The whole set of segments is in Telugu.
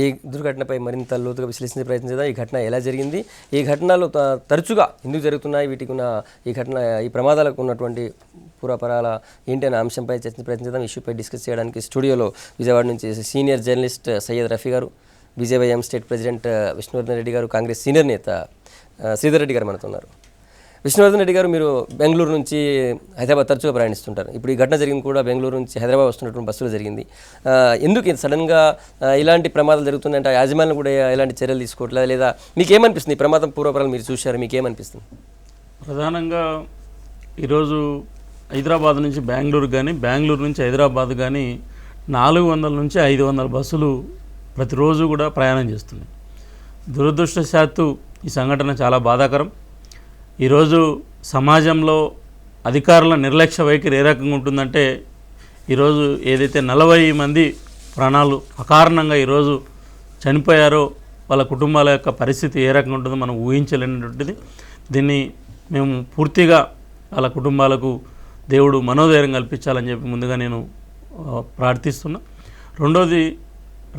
ఈ దుర్ఘటనపై మరింత లోతుగా విశ్లేషించే ప్రయత్నం చేద్దాం. ఈ ఘటన ఎలా జరిగింది, ఈ ఘటనలు తరచుగా ఎందుకు జరుగుతున్నాయి, వీటికి ఉన్న ఈ ప్రమాదాలకు ఉన్నటువంటి పూర్వపరాల ఏంటి అనే అంశంపై చర్చించే ప్రయత్నం చేద్దాం. ఇష్యూపై డిస్కస్ చేయడానికి స్టూడియోలో విజయవాడ నుంచి సీనియర్ జర్నలిస్ట్ సయ్యద్ రఫీ గారు, BJYM state president Vishnuvardhan Reddy గారు, కాంగ్రెస్ సీనియర్ నేత శ్రీధర్ రెడ్డి గారు మనతో ఉన్నారు. విష్ణువర్ధన్ రెడ్డి గారు, మీరు బెంగళూరు నుంచి హైదరాబాద్ తరచుగా ప్రయాణిస్తుంటారు. ఇప్పుడు ఈ ఘటన జరిగింది కూడా బెంగళూరు నుంచి హైదరాబాద్ వస్తున్నటువంటి బస్సులో జరిగింది. ఎందుకు సడన్గా ఇలాంటి ప్రమాదాలు జరుగుతున్నాయంటే యాజమాన్యం కూడా ఎలాంటి చర్యలు తీసుకోవట్లేదు, లేదా మీకేమనిపిస్తుంది? ఈ ప్రమాదం పూర్వపరాలు మీరు చూశారు, మీకేమనిపిస్తుంది? ప్రధానంగా ఈరోజు హైదరాబాద్ నుంచి బెంగళూరు కానీ, బెంగళూరు నుంచి హైదరాబాద్ కానీ 400 నుంచి 500 బస్సులు ప్రతిరోజు కూడా ప్రయాణం చేస్తున్నాయి. దురదృష్టవశాత్తు ఈ సంఘటన చాలా బాధాకరం. ఈరోజు సమాజంలో అధికారుల నిర్లక్ష్య వైఖరి ఏ రకంగా ఉంటుందంటే, ఈరోజు ఏదైతే 40 మంది ప్రాణాలు అకారణంగా ఈరోజు చనిపోయారో వాళ్ళ కుటుంబాల యొక్క పరిస్థితి ఏ రకంగా ఉంటుందో మనం ఊహించలేనటువంటిది. దీన్ని మేము పూర్తిగా వాళ్ళ కుటుంబాలకు దేవుడు మనోధైర్యం కల్పించాలని చెప్పి ముందుగా నేను ప్రార్థిస్తున్నా. రెండోది,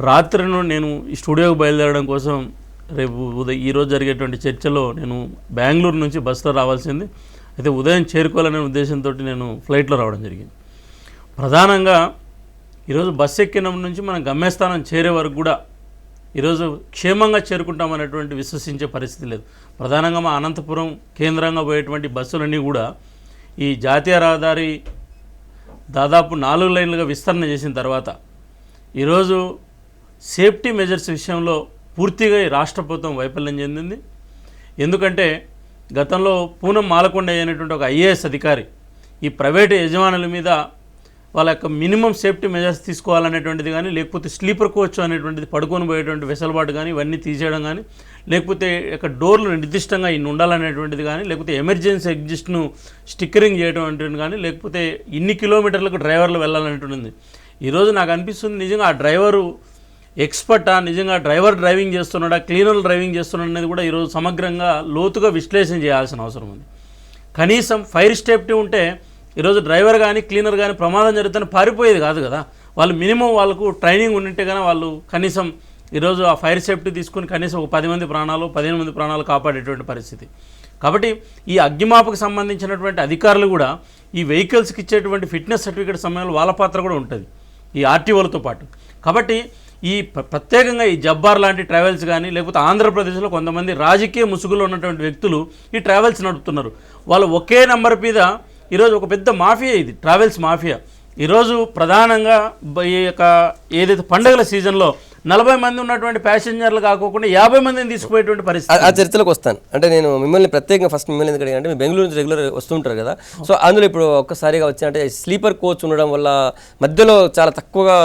రాత్రి నేను ఈ స్టూడియోకి బయలుదేరడం కోసం రేపు ఈరోజు జరిగేటువంటి చర్చలో నేను బెంగళూరు నుంచి బస్సులో రావాల్సింది. అయితే ఉదయం చేరుకోవాలనే ఉద్దేశంతో నేను ఫ్లైట్లో రావడం జరిగింది. ప్రధానంగా ఈరోజు బస్సు ఎక్కిన నుంచి మనం గమ్యస్థానం చేరే వరకు కూడా ఈరోజు క్షేమంగా చేరుకుంటామనేటువంటి విశ్వసించే పరిస్థితి లేదు. ప్రధానంగా మా అనంతపురం కేంద్రంగా పోయేటువంటి బస్సులన్నీ కూడా ఈ జాతీయ రహదారి దాదాపు 4 లైన్లుగా విస్తరణ చేసిన తర్వాత ఈరోజు సేఫ్టీ మెజర్స్ విషయంలో పూర్తిగా ఈ రాష్ట్ర ప్రభుత్వం వైఫల్యం చెందింది. ఎందుకంటే గతంలో పూనం మాలకొండ అయినటువంటి ఒక ఐఏఎస్ అధికారి ఈ ప్రైవేటు యజమానుల మీద వాళ్ళ యొక్క మినిమం సేఫ్టీ మెజర్స్ తీసుకోవాలనేటువంటిది కానీ, లేకపోతే స్లీపర్ కోచ్ అనేటువంటిది పడుకొని పోయేటువంటి వెసులుబాటు కానీ ఇవన్నీ తీసేయడం కానీ, లేకపోతే యొక్క డోర్లు నిర్దిష్టంగా ఇన్ని ఉండాలనేటువంటిది కానీ, లేకపోతే ఎమర్జెన్సీ ఎగ్జిస్ట్ను స్టిక్కరింగ్ చేయడం అంటే కానీ, లేకపోతే ఇన్ని కిలోమీటర్లకు డ్రైవర్లు వెళ్ళాలనేటువంటిది. ఈరోజు నాకు అనిపిస్తుంది నిజంగా ఆ డ్రైవరు ఎక్స్పర్టా, నిజంగా డ్రైవర్ డ్రైవింగ్ చేస్తున్నాడా, క్లీనర్ డ్రైవింగ్ చేస్తున్నాడు అనేది కూడా ఈరోజు సమగ్రంగా లోతుగా విశ్లేషణ చేయాల్సిన అవసరం ఉంది. కనీసం ఫైర్ సేఫ్టీ ఉంటే ఈరోజు డ్రైవర్ కానీ క్లీనర్ కానీ ప్రమాదం జరుగుతుంటే పారిపోయేది కాదు కదా. వాళ్ళు మినిమం వాళ్ళకు ట్రైనింగ్ ఉంటే కానీ వాళ్ళు కనీసం ఈరోజు ఆ ఫైర్ సేఫ్టీ తీసుకుని కనీసం ఒక 10 మంది ప్రాణాలు 15 మంది ప్రాణాలు కాపాడేటువంటి పరిస్థితి. కాబట్టి ఈ అగ్నిమాపకు సంబంధించినటువంటి అధికారులు కూడా ఈ వెహికల్స్కి ఇచ్చేటువంటి ఫిట్నెస్ సర్టిఫికేట్ సమయంలో వాళ్ళ పాత్ర కూడా ఉంటుంది ఈ ఆర్టీఓలతో పాటు. కాబట్టి ఈ ప్రత్యేకంగా ఈ జబ్బార్ లాంటి ట్రావెల్స్ కానీ, లేకపోతే ఆంధ్రప్రదేశ్లో కొంతమంది రాజకీయ ముసుగులో ఉన్నటువంటి వ్యక్తులు ఈ ట్రావెల్స్ నడుపుతున్నారు. వాళ్ళు ఒకే నెంబర్ మీద ఈరోజు ఒక పెద్ద మాఫియా, ఇది ట్రావెల్స్ మాఫియా. ఈరోజు ప్రధానంగా ఈ యొక్క ఏదైతే పండుగల సీజన్లో 40 మంది ఉన్నటువంటి ప్యాసింజర్లు కాకుండా 50 మందిని తీసుకుపోయేటువంటి పరిస్థితి. ఆ చర్చలకు వస్తాను. అంటే నేను మిమ్మల్ని ప్రత్యేకంగా ఫస్ట్ మిమ్మల్ని ఎందుకు అడిగాను అంటే, మీరు బెంగళూరు నుంచి రెగ్యులర్ వస్తుంటారు కదా. సో అందులో ఇప్పుడు ఒక్కసారిగా వచ్చినట్టే స్లీపర్ కోచ్ ఉండడం వల్ల మధ్యలో చాలా తక్కువగా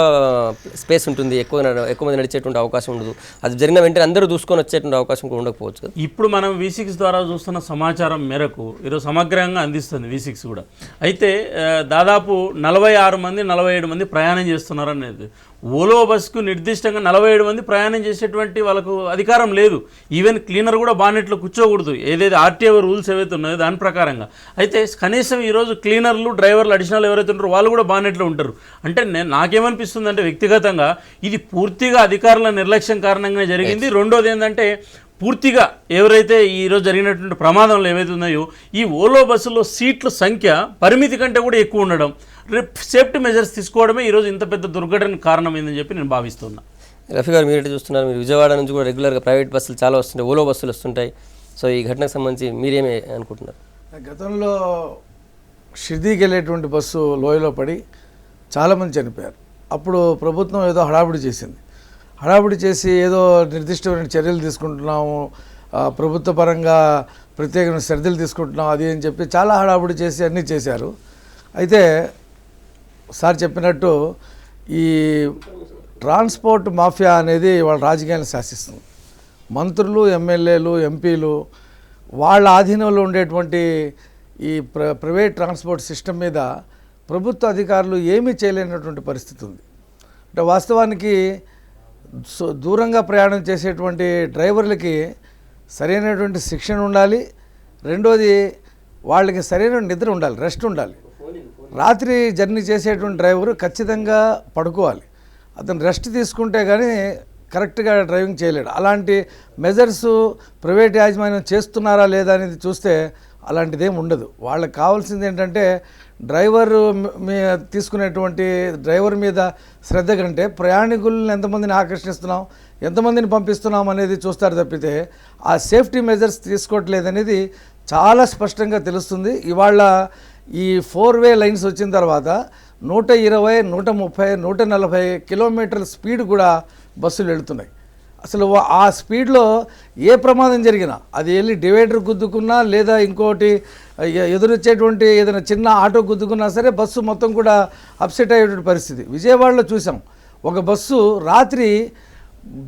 స్పేస్ ఉంటుంది, ఎక్కువ మంది నడిచేటువంటి అవకాశం ఉండదు. అది జరిగిన వెంటనే అందరూ చూసుకొని వచ్చేటువంటి అవకాశం కూడా ఉండకపోవచ్చు కదా. ఇప్పుడు మనం V6 ద్వారా చూస్తున్న సమాచారం మేరకు ఈరోజు సమగ్రంగా అందిస్తుంది V6 కూడా. అయితే దాదాపు 46 మంది 47 మంది ప్రయాణం చేస్తున్నారు అనేది. ఓలో బస్కు నిర్దిష్టంగా 47 మంది ప్రయాణం చేసేటువంటి వాళ్ళకు అధికారం లేదు. ఈవెన్ క్లీనర్ కూడా బానెట్లో కూర్చోకూడదు, ఏదైతే ఆర్టీఓ రూల్స్ ఏవైతే ఉన్నాయో దాని ప్రకారంగా. అయితే కనీసం ఈరోజు క్లీనర్లు డ్రైవర్లు అడిషనల్ ఎవరైతే ఉంటారో వాళ్ళు కూడా బానెట్లో ఉంటారు. అంటే నాకేమనిపిస్తుంది అంటే వ్యక్తిగతంగా ఇది పూర్తిగా అధికారుల నిర్లక్ష్యం కారణంగానే జరిగింది. రెండోది ఏంటంటే పూర్తిగా ఎవరైతే ఈరోజు జరిగినటువంటి ప్రమాదంలో ఏవైతే ఉన్నాయో ఈ ఓలో బస్సులో సీట్ల సంఖ్య పరిమితి కంటే కూడా ఎక్కువ ఉండడం, సేఫ్టీ మెజర్స్ తీసుకోవడమే ఈరోజు ఇంత పెద్ద దుర్ఘటన కారణమైందని చెప్పి నేను భావిస్తున్నా. రఫీ గారు, మీరు చూస్తున్నారు, మీరు విజయవాడ నుంచి కూడా రెగ్యులర్గా ప్రైవేట్ బస్సులు చాలా వస్తుంటాయి, ఓలో బస్సులు వస్తుంటాయి. సో ఈ ఘటనకు సంబంధించి మీరేమి అనుకుంటున్నారు? గతంలో షిర్డీకి వెళ్ళేటువంటి బస్సు లోయలో పడి చాలామంది చనిపోయారు. అప్పుడు ప్రభుత్వం ఏదో హడావుడి చేసి ఏదో నిర్దిష్టమైన చర్యలు తీసుకుంటున్నాము, ప్రభుత్వ పరంగా ప్రత్యేకమైన శ్రద్ధలు తీసుకుంటున్నాం అది అని చెప్పి చాలా హడావుడి చేసి అన్నీ చేశారు. అయితే సార్ చెప్పినట్టు ఈ ట్రాన్స్పోర్ట్ మాఫియా అనేది వాళ్ళ రాజకీయాలను శాసిస్తుంది. మంత్రులు, ఎమ్మెల్యేలు, ఎంపీలు వాళ్ళ ఆధీనంలో ఉండేటువంటి ఈ ప్రైవేట్ ట్రాన్స్పోర్ట్ సిస్టమ్ మీద ప్రభుత్వ అధికారులు ఏమీ చేయలేనటువంటి పరిస్థితి ఉంది. అంటే వాస్తవానికి దూరంగా ప్రయాణం చేసేటువంటి డ్రైవర్లకి సరైనటువంటి శిక్షణ ఉండాలి. రెండోది వాళ్ళకి సరైన నిద్ర ఉండాలి, రెస్ట్ ఉండాలి. రాత్రి జర్నీ చేసేటువంటి డ్రైవరు ఖచ్చితంగా పడుకోవాలి. అతను రెస్ట్ తీసుకుంటే కానీ కరెక్ట్గా డ్రైవింగ్ చేయలేడు. అలాంటి మెజర్స్ ప్రైవేట్ యాజమాన్యం చేస్తున్నారా లేదా అనేది చూస్తే అలాంటిదేం ఉండదు. వాళ్ళకి కావాల్సింది ఏంటంటే డ్రైవర్ తీసుకునేటువంటి డ్రైవర్ మీద శ్రద్ధ కంటే ప్రయాణికులను ఎంతమందిని ఆకర్షిస్తున్నాం, ఎంతమందిని పంపిస్తున్నాం అనేది చూస్తారు తప్పితే ఆ సేఫ్టీ మెజర్స్ తీసుకోవట్లేదనేది చాలా స్పష్టంగా తెలుస్తుంది. ఇవాళ ఈ 4-వే లైన్స్ వచ్చిన తర్వాత 120, 130, 140 కిలోమీటర్ల స్పీడ్ కూడా బస్సులు వెళుతున్నాయి. అసలు ఆ స్పీడ్లో ఏ ప్రమాదం జరిగినా అది వెళ్ళి డివైడర్ గుద్దుకున్నా లేదా ఇంకోటి ఎదురొచ్చేటువంటి ఏదైనా చిన్న ఆటో గుద్దుకున్నా సరే బస్సు మొత్తం కూడా అప్సెట్ అయ్యేటువంటి పరిస్థితి. విజయవాడలో చూసాం, ఒక బస్సు రాత్రి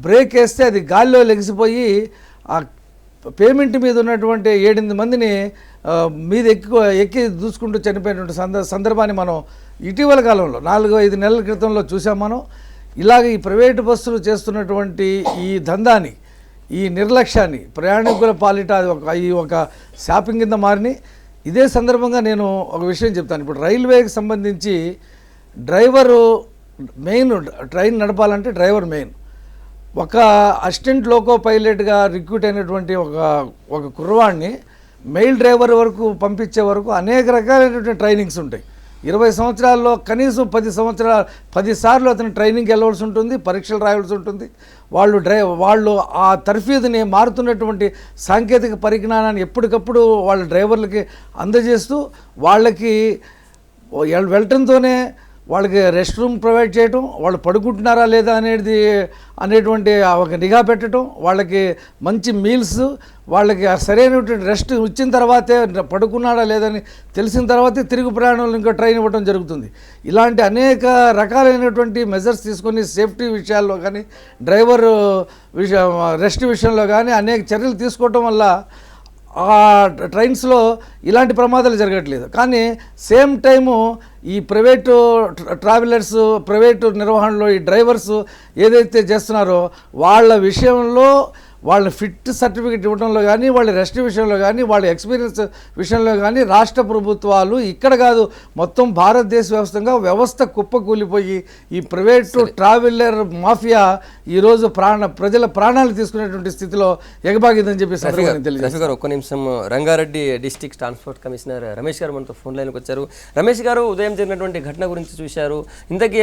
బ్రేక్ వేస్తే అది గాల్లో లెగిసిపోయి ఆ పేమెంట్ మీద ఉన్నటువంటి 7-8 మందిని మీద ఎక్కి దూసుకుంటూ చనిపోయినటువంటి సందర్భాన్ని మనం ఇటీవల కాలంలో 4-5 నెలల క్రితంలో చూసాం. మనం ఇలాగ ఈ ప్రైవేటు బస్సులు చేస్తున్నటువంటి ఈ దందాన్ని, ఈ నిర్లక్ష్యాన్ని ప్రయాణికుల పాలిట అది ఒక శాపింగ్ కింద మారిని. ఇదే సందర్భంగా నేను ఒక విషయం చెప్తాను. ఇప్పుడు రైల్వేకి సంబంధించి డ్రైవరు మెయిన్, ట్రైన్ నడపాలంటే డ్రైవర్ మెయిన్. ఒక అసిస్టెంట్ లోకో పైలట్గా రిక్రూట్ అయినటువంటి ఒక కుర్రవాడిని మెయిల్ డ్రైవర్ వరకు పంపించే వరకు అనేక రకాలైనటువంటి ట్రైనింగ్స్ ఉంటాయి. 20 సంవత్సరాల్లో కనీసం 10 సార్లు అతను ట్రైనింగ్కి వెళ్ళవలసి ఉంటుంది, పరీక్షలు రాయాల్సి ఉంటుంది. వాళ్ళు ఆ తర్ఫీదుని మారుతున్నటువంటి సాంకేతిక పరిజ్ఞానాన్ని ఎప్పటికప్పుడు వాళ్ళ డ్రైవర్లకి అందజేస్తూ వాళ్ళకి వెళ్ళటంతోనే వాళ్ళకి రెస్ట్ రూమ్ ప్రొవైడ్ చేయటం, వాళ్ళు పడుకుంటున్నారా లేదా అనేటువంటి ఒక నిఘా పెట్టడం, వాళ్ళకి మంచి మీల్స్, వాళ్ళకి సరైనటువంటి రెస్ట్ ఇచ్చిన తర్వాతే పడుకున్నాడా లేదని తెలిసిన తర్వాతే తిరుగు ప్రయాణంలో ఇంకో ట్రైన్ ఇవ్వడం జరుగుతుంది. ఇలాంటి అనేక రకాలైనటువంటి మెజర్స్ తీసుకొని సేఫ్టీ విషయాల్లో కానీ డ్రైవర్ రెస్ట్ విషయంలో కానీ అనేక చర్యలు తీసుకోవటం వల్ల ఆ ట్రైన్స్లో ఇలాంటి ప్రమాదాలు జరగట్లేదు. కానీ సేమ్ టైము ఈ ప్రైవేటు ట్రావెలర్స్, ప్రైవేటు నిర్వహణలో ఈ డ్రైవర్స్ ఏదైతే చేస్తున్నారో వాళ్ళ విషయంలో వాళ్ళ ఫిట్ సర్టిఫికేట్ ఇవ్వడంలో కానీ, వాళ్ళ రెస్ట్ విషయంలో కానీ, వాళ్ళ ఎక్స్పీరియన్స్ విషయంలో కానీ రాష్ట్ర ప్రభుత్వాలు ఇక్కడ కాదు మొత్తం భారతదేశ వ్యవస్థ కుప్పకూలిపోయి ఈ ప్రైవేటు ట్రావెలర్ మాఫియా ఈరోజు ప్రజల ప్రాణాలు తీసుకునేటువంటి స్థితిలో ఎగబాగిద్దని చెప్పి తెలియదు. ఒక్క నిమిషం, Rangareddy district transport commissioner Ramesh గారు మనతో ఫోన్ లైన్కి వచ్చారు. రమేష్ గారు, ఉదయం జరిగినటువంటి ఘటన గురించి చూశారు. ఇంతకీ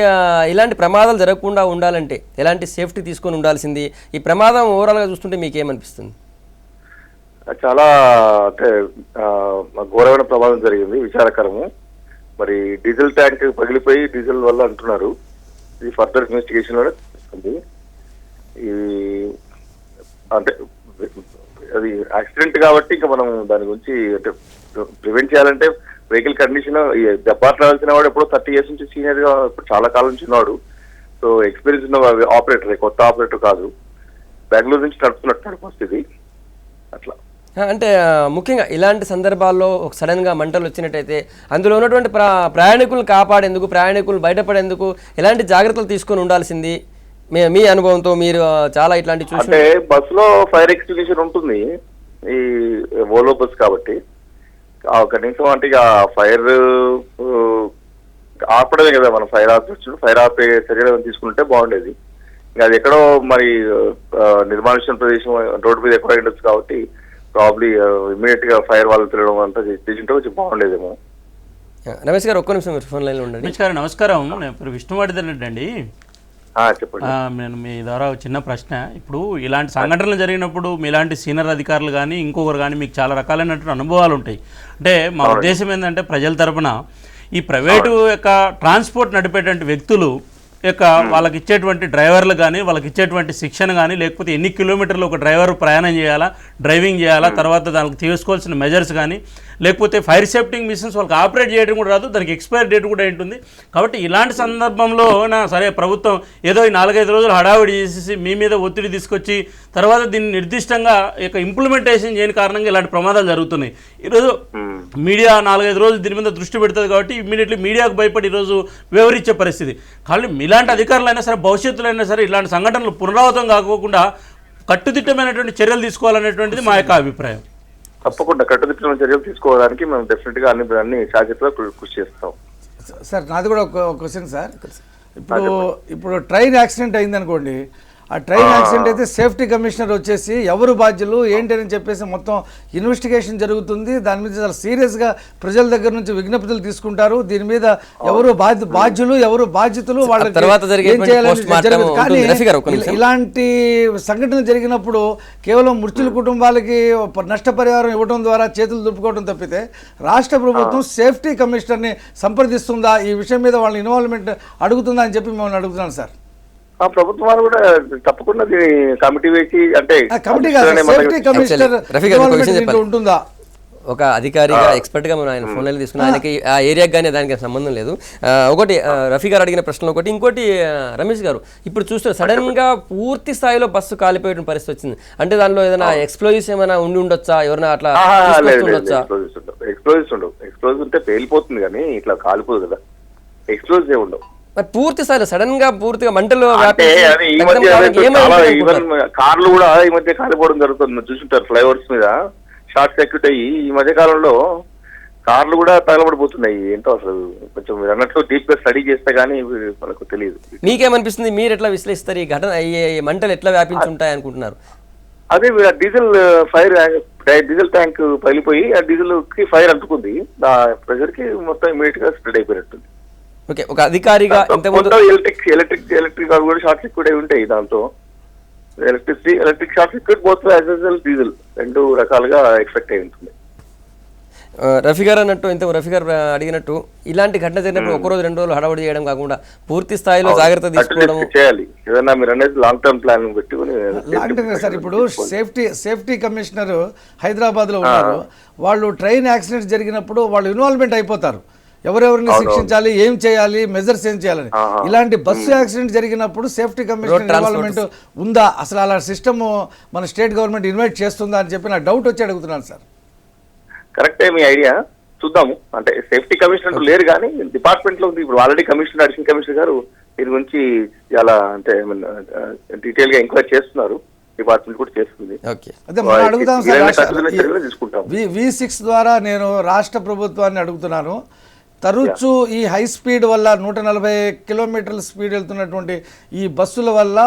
ఇలాంటి ప్రమాదాలు జరగకుండా ఉండాలంటే ఎలాంటి సేఫ్టీ తీసుకొని ఉండాల్సింది? ఈ ప్రమాదం ఓవరాల్గా చూస్తుంటే మీకేమనిపిస్తుంది? చాలా అంటే ఘోరమైన ప్రమాదం జరిగింది, విచారకరము. మరి డీజిల్ ట్యాంక్ పగిలిపోయి డీజిల్ వల్ల అంటున్నారు. ఇది ఫర్దర్ ఇన్వెస్టిగేషన్ లో ఉంది. అంటే అది యాక్సిడెంట్ కాబట్టి ఇంకా మనం దాని గురించి అంటే ప్రివెంట్ చేయాలంటే వెహికల్ కండిషన్ దెబ్బాట్లు రావాల్సిన వాడు ఎప్పుడో 30 years నుంచి సీనియర్ గా ఇప్పుడు చాలా కాలం నుంచి ఉన్నాడు. సో ఎక్స్పీరియన్స్ ఉన్న ఆపరేటర్, కొత్త ఆపరేటర్ కాదు, బెంగళూరు నుంచి నడుపుతున్నట్టు పరిస్థితి అట్లా. అంటే ముఖ్యంగా ఇలాంటి సందర్భాల్లో ఒక సడన్గా మంటలు వచ్చినట్టయితే అందులో ఉన్నటువంటి ప్రయాణికులను కాపాడేందుకు, ప్రయాణికులు బయటపడేందుకు ఎలాంటి జాగ్రత్తలు తీసుకొని ఉండాల్సింది మీ అనుభవంతో? మీరు చాలా ఇట్లాంటి చూసి అంటే బస్సులో ఫైర్ ఎక్స్టింగ్విషర్ ఉంటుంది, ఈ ఓలో బస్ కాబట్టి కనీసం అంటే ఇక ఫైర్ ఆపడమే కదా, మనం ఫైర్ ఆపే చర్యలు తీసుకుంటే బాగుండేది. ఇంకా అది ఎక్కడో మరి నిర్మానుష్య ప్రదేశం రోడ్డు మీద ఎక్కువ ఉండొచ్చు కాబట్టి ప్రాబ్లీ ఇమీడియట్ గా ఫైర్ వాళ్ళు తిరగడం అంతా చేసింటే కొంచెం బాగుండేదేమో. రమేష్ గారు ఒక్క నిమిషం ఫోన్ లైన్ లో ఉండండి. రమేష్ గారు నమస్కారం, నేను విష్ణువర్ధన్ రెడ్డి అండి. చెప్పండి. నేను మీ ద్వారా చిన్న ప్రశ్న. ఇప్పుడు ఇలాంటి సంఘటనలు జరిగినప్పుడు మీలాంటి సీనియర్ అధికారులు కానీ ఇంకొకరు కానీ మీకు చాలా రకాలైనటువంటి అనుభవాలు ఉంటాయి. అంటే మా ఉద్దేశం ఏంటంటే ప్రజల తరపున ఈ ప్రైవేటు యొక్క ట్రాన్స్పోర్ట్ నడిపేటువంటి వ్యక్తులు యొక్క వాళ్ళకి ఇచ్చేటువంటి డ్రైవర్లు కానీ, వాళ్ళకి ఇచ్చేటువంటి శిక్షణ కానీ, లేకపోతే ఎన్ని కిలోమీటర్లు ఒక డ్రైవర్ ప్రయాణం చేయాలా, డ్రైవింగ్ చేయాలా, తర్వాత దానికి తీసుకోవాల్సిన మెజర్స్ కానీ, లేకపోతే ఫైర్ సేఫ్టీ మిషన్స్ వాళ్ళకి ఆపరేట్ చేయడం కూడా రాదు, దానికి ఎక్స్పైర్ డేట్ కూడా ఉంటుంది. కాబట్టి ఇలాంటి సందర్భంలో సరే ప్రభుత్వం ఏదో ఈ 4-5 రోజులు హడావిడి చేసేసి మీ మీద ఒత్తిడి తీసుకొచ్చి తర్వాత దీన్ని నిర్దిష్టంగా ఇక ఇంప్లిమెంటేషన్ చేయని కారణంగా ఇలాంటి ప్రమాదాలు జరుగుతున్నాయి. ఈరోజు మీడియా 4-5 రోజులు దీని మీద దృష్టి పెడుతుంది కాబట్టి ఇమ్మీడియట్లీ మీడియాకు భయపడి ఈరోజు వివరించే పరిస్థితి. కానీ ఇలాంటి అధికారులైనా సరే, భవిష్యత్తులో అయినా సరే ఇలాంటి సంఘటనలు పునరావృతం కాకోకుండా కట్టుదిట్టమైనటువంటి చర్యలు తీసుకోవాలనేటువంటిది మా యొక్క అభిప్రాయం. తప్పకుండా కట్టుదిట్టమైన చర్యలు తీసుకోవడానికి మేము డెఫినెట్ గా అన్ని శాఖలో కృషి చేస్తాం. సార్ నాది కూడా ఒక క్వశ్చన్ సార్. ఇప్పుడు ట్రైన్ యాక్సిడెంట్ అయిందనుకోండి, ఆ ట్రైన్ యాక్సిడెంట్ అయితే సేఫ్టీ కమిషనర్ వచ్చేసి ఎవరు బాధ్యులు ఏంటని చెప్పేసి మొత్తం ఇన్వెస్టిగేషన్ జరుగుతుంది. దాని మీద చాలా సీరియస్గా ప్రజల దగ్గర నుంచి విజ్ఞప్తులు తీసుకుంటారు. దీని మీద ఎవరు బాధ్యులు ఎవరు బాధ్యతలు వాళ్ళకి తర్వాత ఏం చేయాలని జరుగుతుంది. కానీ జరిగే ఇలాంటి సంఘటనలు జరిగినప్పుడు కేవలం మృతుల కుటుంబాలకి నష్టపరిహారం ఇవ్వడం ద్వారా చేతులు దులుపుకోవడం తప్పితే రాష్ట్ర ప్రభుత్వం సేఫ్టీ కమిషనర్ని సంప్రదిస్తుందా, ఈ విషయం మీద వాళ్ళ ఇన్వాల్వ్మెంట్ అడుగుతుందా అని చెప్పి మిమ్మల్ని అడుగుతున్నాను సార్. ఆ ప్రభుత్వాలు కూడా తప్పకుండా కమిటీ వేసి అంటే కమిటీ కాదు, సేఫ్టీ కమిషనర్ ఇన్వాల్వ్మెంట్ ఉంటుందా? ఒక అధికారిగా ఎక్స్పర్ట్గా మనం ఆయన ఫోన్లో తీసుకున్నాం. ఆయనకి ఆ ఏరియాకి కానీ దానికి సంబంధం లేదు. ఒకటి రఫీ గారు అడిగిన ప్రశ్నలు ఒకటి, ఇంకోటి రమేష్ గారు ఇప్పుడు చూస్తే సడన్గా పూర్తి స్థాయిలో బస్సు కాలిపోయిన పరిస్థితి వచ్చింది. అంటే దానిలో ఏదైనా ఎక్స్ప్లోజివ్స్ ఏమైనా ఉండి ఉండొచ్చా, ఎవరైనా అట్లా ఉండొచ్చా? ఎక్స్ప్లోజివ్ ఉంటే పేలిపోతుంది కానీ ఇట్లా కాలిపోదు కదా, ఎక్స్ప్లోజివ్ ఉండవు. పూర్తి స్థాయిలో సడన్ గా పూర్తిగా మంటలు కార్లు కూడా ఈ మధ్య కాలిపోవడం జరుగుతుంది. చూసుంటారు ఫ్లైఓవర్స్ మీద షార్ట్ సర్క్యూట్ అయ్యి ఈ మధ్య కాలంలో కార్లు కూడా తగలబడిపోతున్నాయి. ఏంటో అసలు కొంచెం మీరు అన్నట్లు డీప్ గా స్టడీ చేస్తే గానీ మనకు తెలియదు. మీకేమనిపిస్తుంది, మీరు ఎట్లా విశ్లేషిస్తారు ఈ ఘటన, ఈ మంటలు ఎట్లా వ్యాపించి ఉంటాయి అనుకుంటున్నారు? అదే డీజిల్ ఫైర్, డీజిల్ ట్యాంక్ పగిలిపోయి ఆ డీజిల్ కి ఫైర్ అంటుకుంది. ఆ ప్రెషర్ కి మొత్తం ఇమీడియట్ గా స్ప్రెడ్ అయిపోయినట్టుంది. ఓకే, ఒక అధికారిగా ఎలక్ట్రిక్ కూడా షార్ట్ సర్క్యూట్ అయి ఉంటాయి. దాంతో electric short circuit both as diesel రెండు రకాలుగా ఎక్స్పెక్ట్ అయి ఉంటుంది. రఫీ గారు అన్నట్టు రఫీ గారు అడిగినట్టు ఇలాంటి ఘటన జరిగినప్పుడు ఒక రోజు 2 రోజులు హడావుడి చేయడం కాకుండా పూర్తి స్థాయిలో జాగ్రత్త తీసుకోవడం చేయాలి. ఏదన్నా మీరు అనేది లాంగ్ టర్మ్ ప్లాన్ పెట్టుకుని సార్. ఇప్పుడు సేఫ్టీ కమిషనర్ హైదరాబాద్ లో ఉన్నారు. వాళ్ళు ట్రైన్ యాక్సిడెంట్ జరిగినప్పుడు వాళ్ళు ఇన్వాల్వ్మెంట్ అయిపోతారు. ఎవరెవరిని శిక్షించాలి, ఏం చేయాలి, మెజర్స్ ఏం చేయాలని. ఇలాంటి బస్సు యాక్సిడెంట్ జరిగినప్పుడు సేఫ్టీ కమిషనర్ ఇన్వాల్వ్మెంట్ ఉందా, అసలు అలా సిస్టమ్ మన స్టేట్ గవర్నమెంట్ ఇన్వైట్ చేస్తుందా అని చెప్పి నాకు డౌట్ వచ్చి అడుగుతున్నాను సార్. కరెక్టే మీ ఐడియా, చూద్దాము. అంటే సేఫ్టీ కమిషనర్ లేరు కానీ డిపార్ట్మెంట్ లో ఉంది. ఇప్పుడు ఆల్రెడీ కమిషనర్, అడిషనల్ కమిషనర్ గారు దీని గురించి చాలా అంటే డీటెయిల్ గా ఎంక్వైరీ చేస్తున్నారు. డిపార్ట్మెంట్ కూడా చేస్తుంది. అదే మనం అడుగుతాం సార్. V6 ద్వారా నేను రాష్ట్ర ప్రభుత్వాన్ని అడుగుతున్నాను. తరచూ ఈ హై స్పీడ్ వల్ల 140 కిలోమీటర్ల స్పీడ్ వెళ్తున్నటువంటి ఈ బస్సుల వల్ల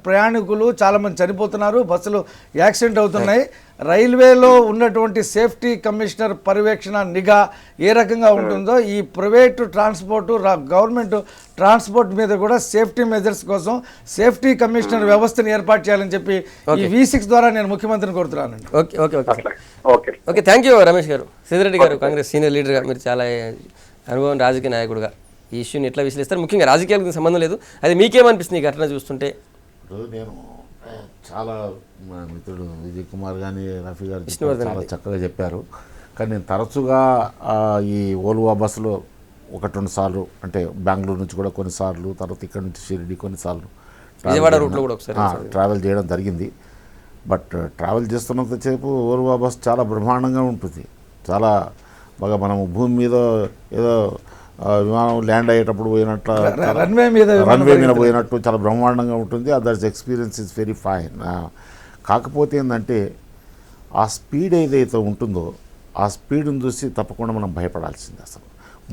ప్రయాణికులు చాలామంది చనిపోతున్నారు, బస్సులు యాక్సిడెంట్ అవుతున్నాయి. రైల్వేలో ఉన్నటువంటి సేఫ్టీ కమిషనర్ పర్యవేక్షణ నిఘా ఏ రకంగా ఉంటుందో ఈ ప్రైవేటు ట్రాన్స్పోర్టు గవర్నమెంట్ ట్రాన్స్పోర్ట్ మీద కూడా సేఫ్టీ మెజర్స్ కోసం సేఫ్టీ కమిషనర్ వ్యవస్థను ఏర్పాటు చేయాలని చెప్పి ఈ V6 ద్వారా నేను ముఖ్యమంత్రిని కోరుతున్నానండి. ఓకే, థ్యాంక్ యూ రమేష్ గారు. సిద్ధిరెడ్డి గారు, కాంగ్రెస్ సీనియర్ లీడర్గా మీరు చాలా అనుభవం, రాజకీయ నాయకుడుగా ఈ ఇష్యూని ఎట్లా విశ్లేస్తారు? ముఖ్యంగా రాజకీయాలకు సంబంధం లేదు, అది మీకేమనిపిస్తుంది ఈ ఘటన చూస్తుంటే? నేను చాలా మిత్రుడు విజయ్ కుమార్ కానీ రఫీ గారు చాలా చక్కగా చెప్పారు. కానీ నేను తరచుగా ఈ ఓల్వా బస్సులో 1-2 సార్లు, అంటే బెంగళూరు నుంచి కూడా కొన్నిసార్లు, తర్వాత ఇక్కడ నుంచి షిరిడి కొన్నిసార్లు ట్రావెల్ చేయడం జరిగింది. బట్ ట్రావెల్ చేస్తున్నంతసేపు ఓల్వా బస్ చాలా బ్రహ్మాండంగా ఉంటుంది. చాలా బాగా మనము భూమి మీద ఏదో విమానం ల్యాండ్ అయ్యేటప్పుడు పోయినట్టు, రన్వే మీద పోయినట్టు చాలా బ్రహ్మాండంగా ఉంటుంది. That's experience is very fine. కాకపోతే ఏంటంటే ఆ స్పీడ్ ఏదైతే ఉంటుందో ఆ స్పీడ్ని చూసి తప్పకుండా మనం భయపడాల్సింది. అసలు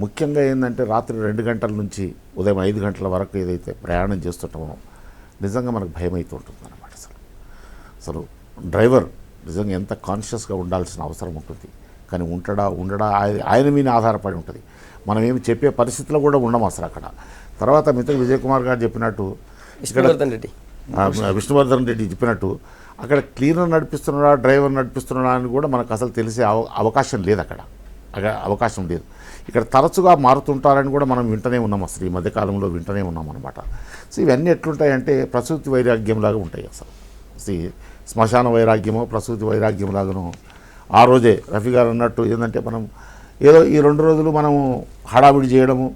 ముఖ్యంగా ఏంటంటే రాత్రి 2 గంటల నుంచి ఉదయం 5 గంటల వరకు ఏదైతే ప్రయాణం చేస్తుంటామో నిజంగా మనకు భయం అవుతూ ఉంటుంది అన్నమాట. అసలు డ్రైవర్ నిజంగా ఎంత కాన్షియస్గా ఉండాల్సిన అవసరం ఉంటుంది. కానీ ఉండడా ఆయన మీద ఆధారపడి ఉంటుంది. మనం ఏమి చెప్పే పరిస్థితిలో కూడా ఉండం అసలు అక్కడ. తర్వాత మిత్రుడు విజయ్ కుమార్ గారు చెప్పినట్టు, విష్ణువర్ధన్ రెడ్డి చెప్పినట్టు అక్కడ క్లీనర్ నడిపిస్తున్నాడా డ్రైవర్ నడిపిస్తున్నాడా అని కూడా మనకు అసలు తెలిసే అవకాశం లేదు. అక్కడ అవకాశం లేదు. ఇక్కడ తరచుగా మారుతుంటారని కూడా మనం వింటనే ఉన్నాం. అసలు ఈ మధ్యకాలంలో వింటనే ఉన్నాం అనమాట. సో ఇవన్నీ ఎట్లుంటాయంటే ప్రసూతి వైరాగ్యంలాగా ఉంటాయి. అసలు శ్మశాన వైరాగ్యమో ప్రసూతి వైరాగ్యంలాగానో ఆ రోజే రఫీ గారు అన్నట్టు ఏంటంటే మనం ఏదో ఈ 2 రోజులు మనము హడావిడి చేయడము,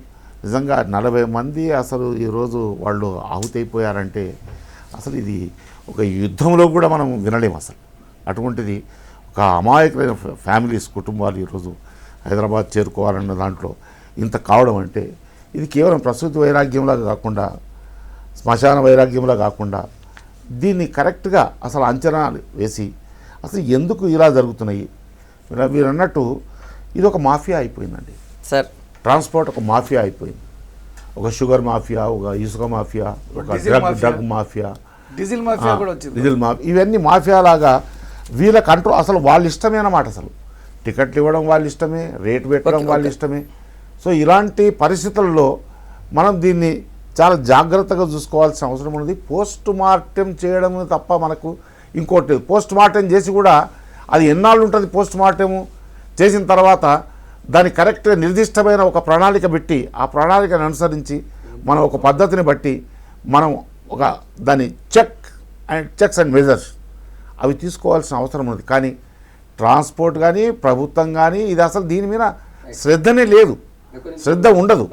నిజంగా 40 మంది అసలు ఈరోజు వాళ్ళు ఆహుతైపోయారంటే అసలు ఇది ఒక యుద్ధంలో కూడా మనం వినలేము అసలు. అటువంటిది ఒక అమాయకులైన ఫ్యామిలీస్, కుటుంబాలు ఈరోజు హైదరాబాద్ చేరుకోవాలన్న దాంట్లో ఇంత కావడం అంటే ఇది కేవలం ప్రసూతి వైరాగ్యంలాగా కాకుండా, శ్మశాన వైరాగ్యంలా కాకుండా దీన్ని కరెక్ట్గా అసలు అంచనా వేసి అసలు ఎందుకు ఇలా జరుగుతున్నాయి. మీరు అన్నట్టు ఇది ఒక మాఫియా అయిపోయిందండి సార్. ట్రాన్స్పోర్ట్ ఒక మాఫియా అయిపోయింది. ఒక షుగర్ మాఫియా, ఒక ఇసుక మాఫియా, ఒక డ్రగ్ మాఫియా, డీజిల్ మాఫియా కూడా వచ్చింది. డీజిల్ మాఫియా, ఇవన్నీ మాఫియా లాగా వీళ్ళ కంట్రోల్, అసలు వాళ్ళ ఇష్టమే అన్నమాట. అసలు టికెట్లు ఇవ్వడం వాళ్ళ ఇష్టమే, రేటు పెట్టడం వాళ్ళ ఇష్టమే. సో ఇలాంటి పరిస్థితుల్లో మనం దీన్ని చాలా జాగ్రత్తగా చూసుకోవాల్సిన అవసరం ఉంది. పోస్ట్ మార్టం చేయడం తప్ప మనకు ఇంకోటి, పోస్ట్ మార్టం చేసి కూడా అది ఎన్నాళ్ళు ఉంటుంది పోస్ట్ మార్టము చేసిన తర్వాత దాని కరెక్ట్గా నిర్దిష్టమైన ఒక ప్రణాళిక పెట్టి ఆ ప్రణాళికను అనుసరించి మనం ఒక పద్ధతిని బట్టి మనం ఒక దాని చెక్స్ అండ్ మెజర్స్ అవి తీసుకోవాల్సిన అవసరం ఉంది. కానీ ట్రాన్స్పోర్ట్ కానీ ప్రభుత్వం కానీ ఇది అసలు దీని మీద శ్రద్ధనే లేదు, శ్రద్ధ ఉండదు.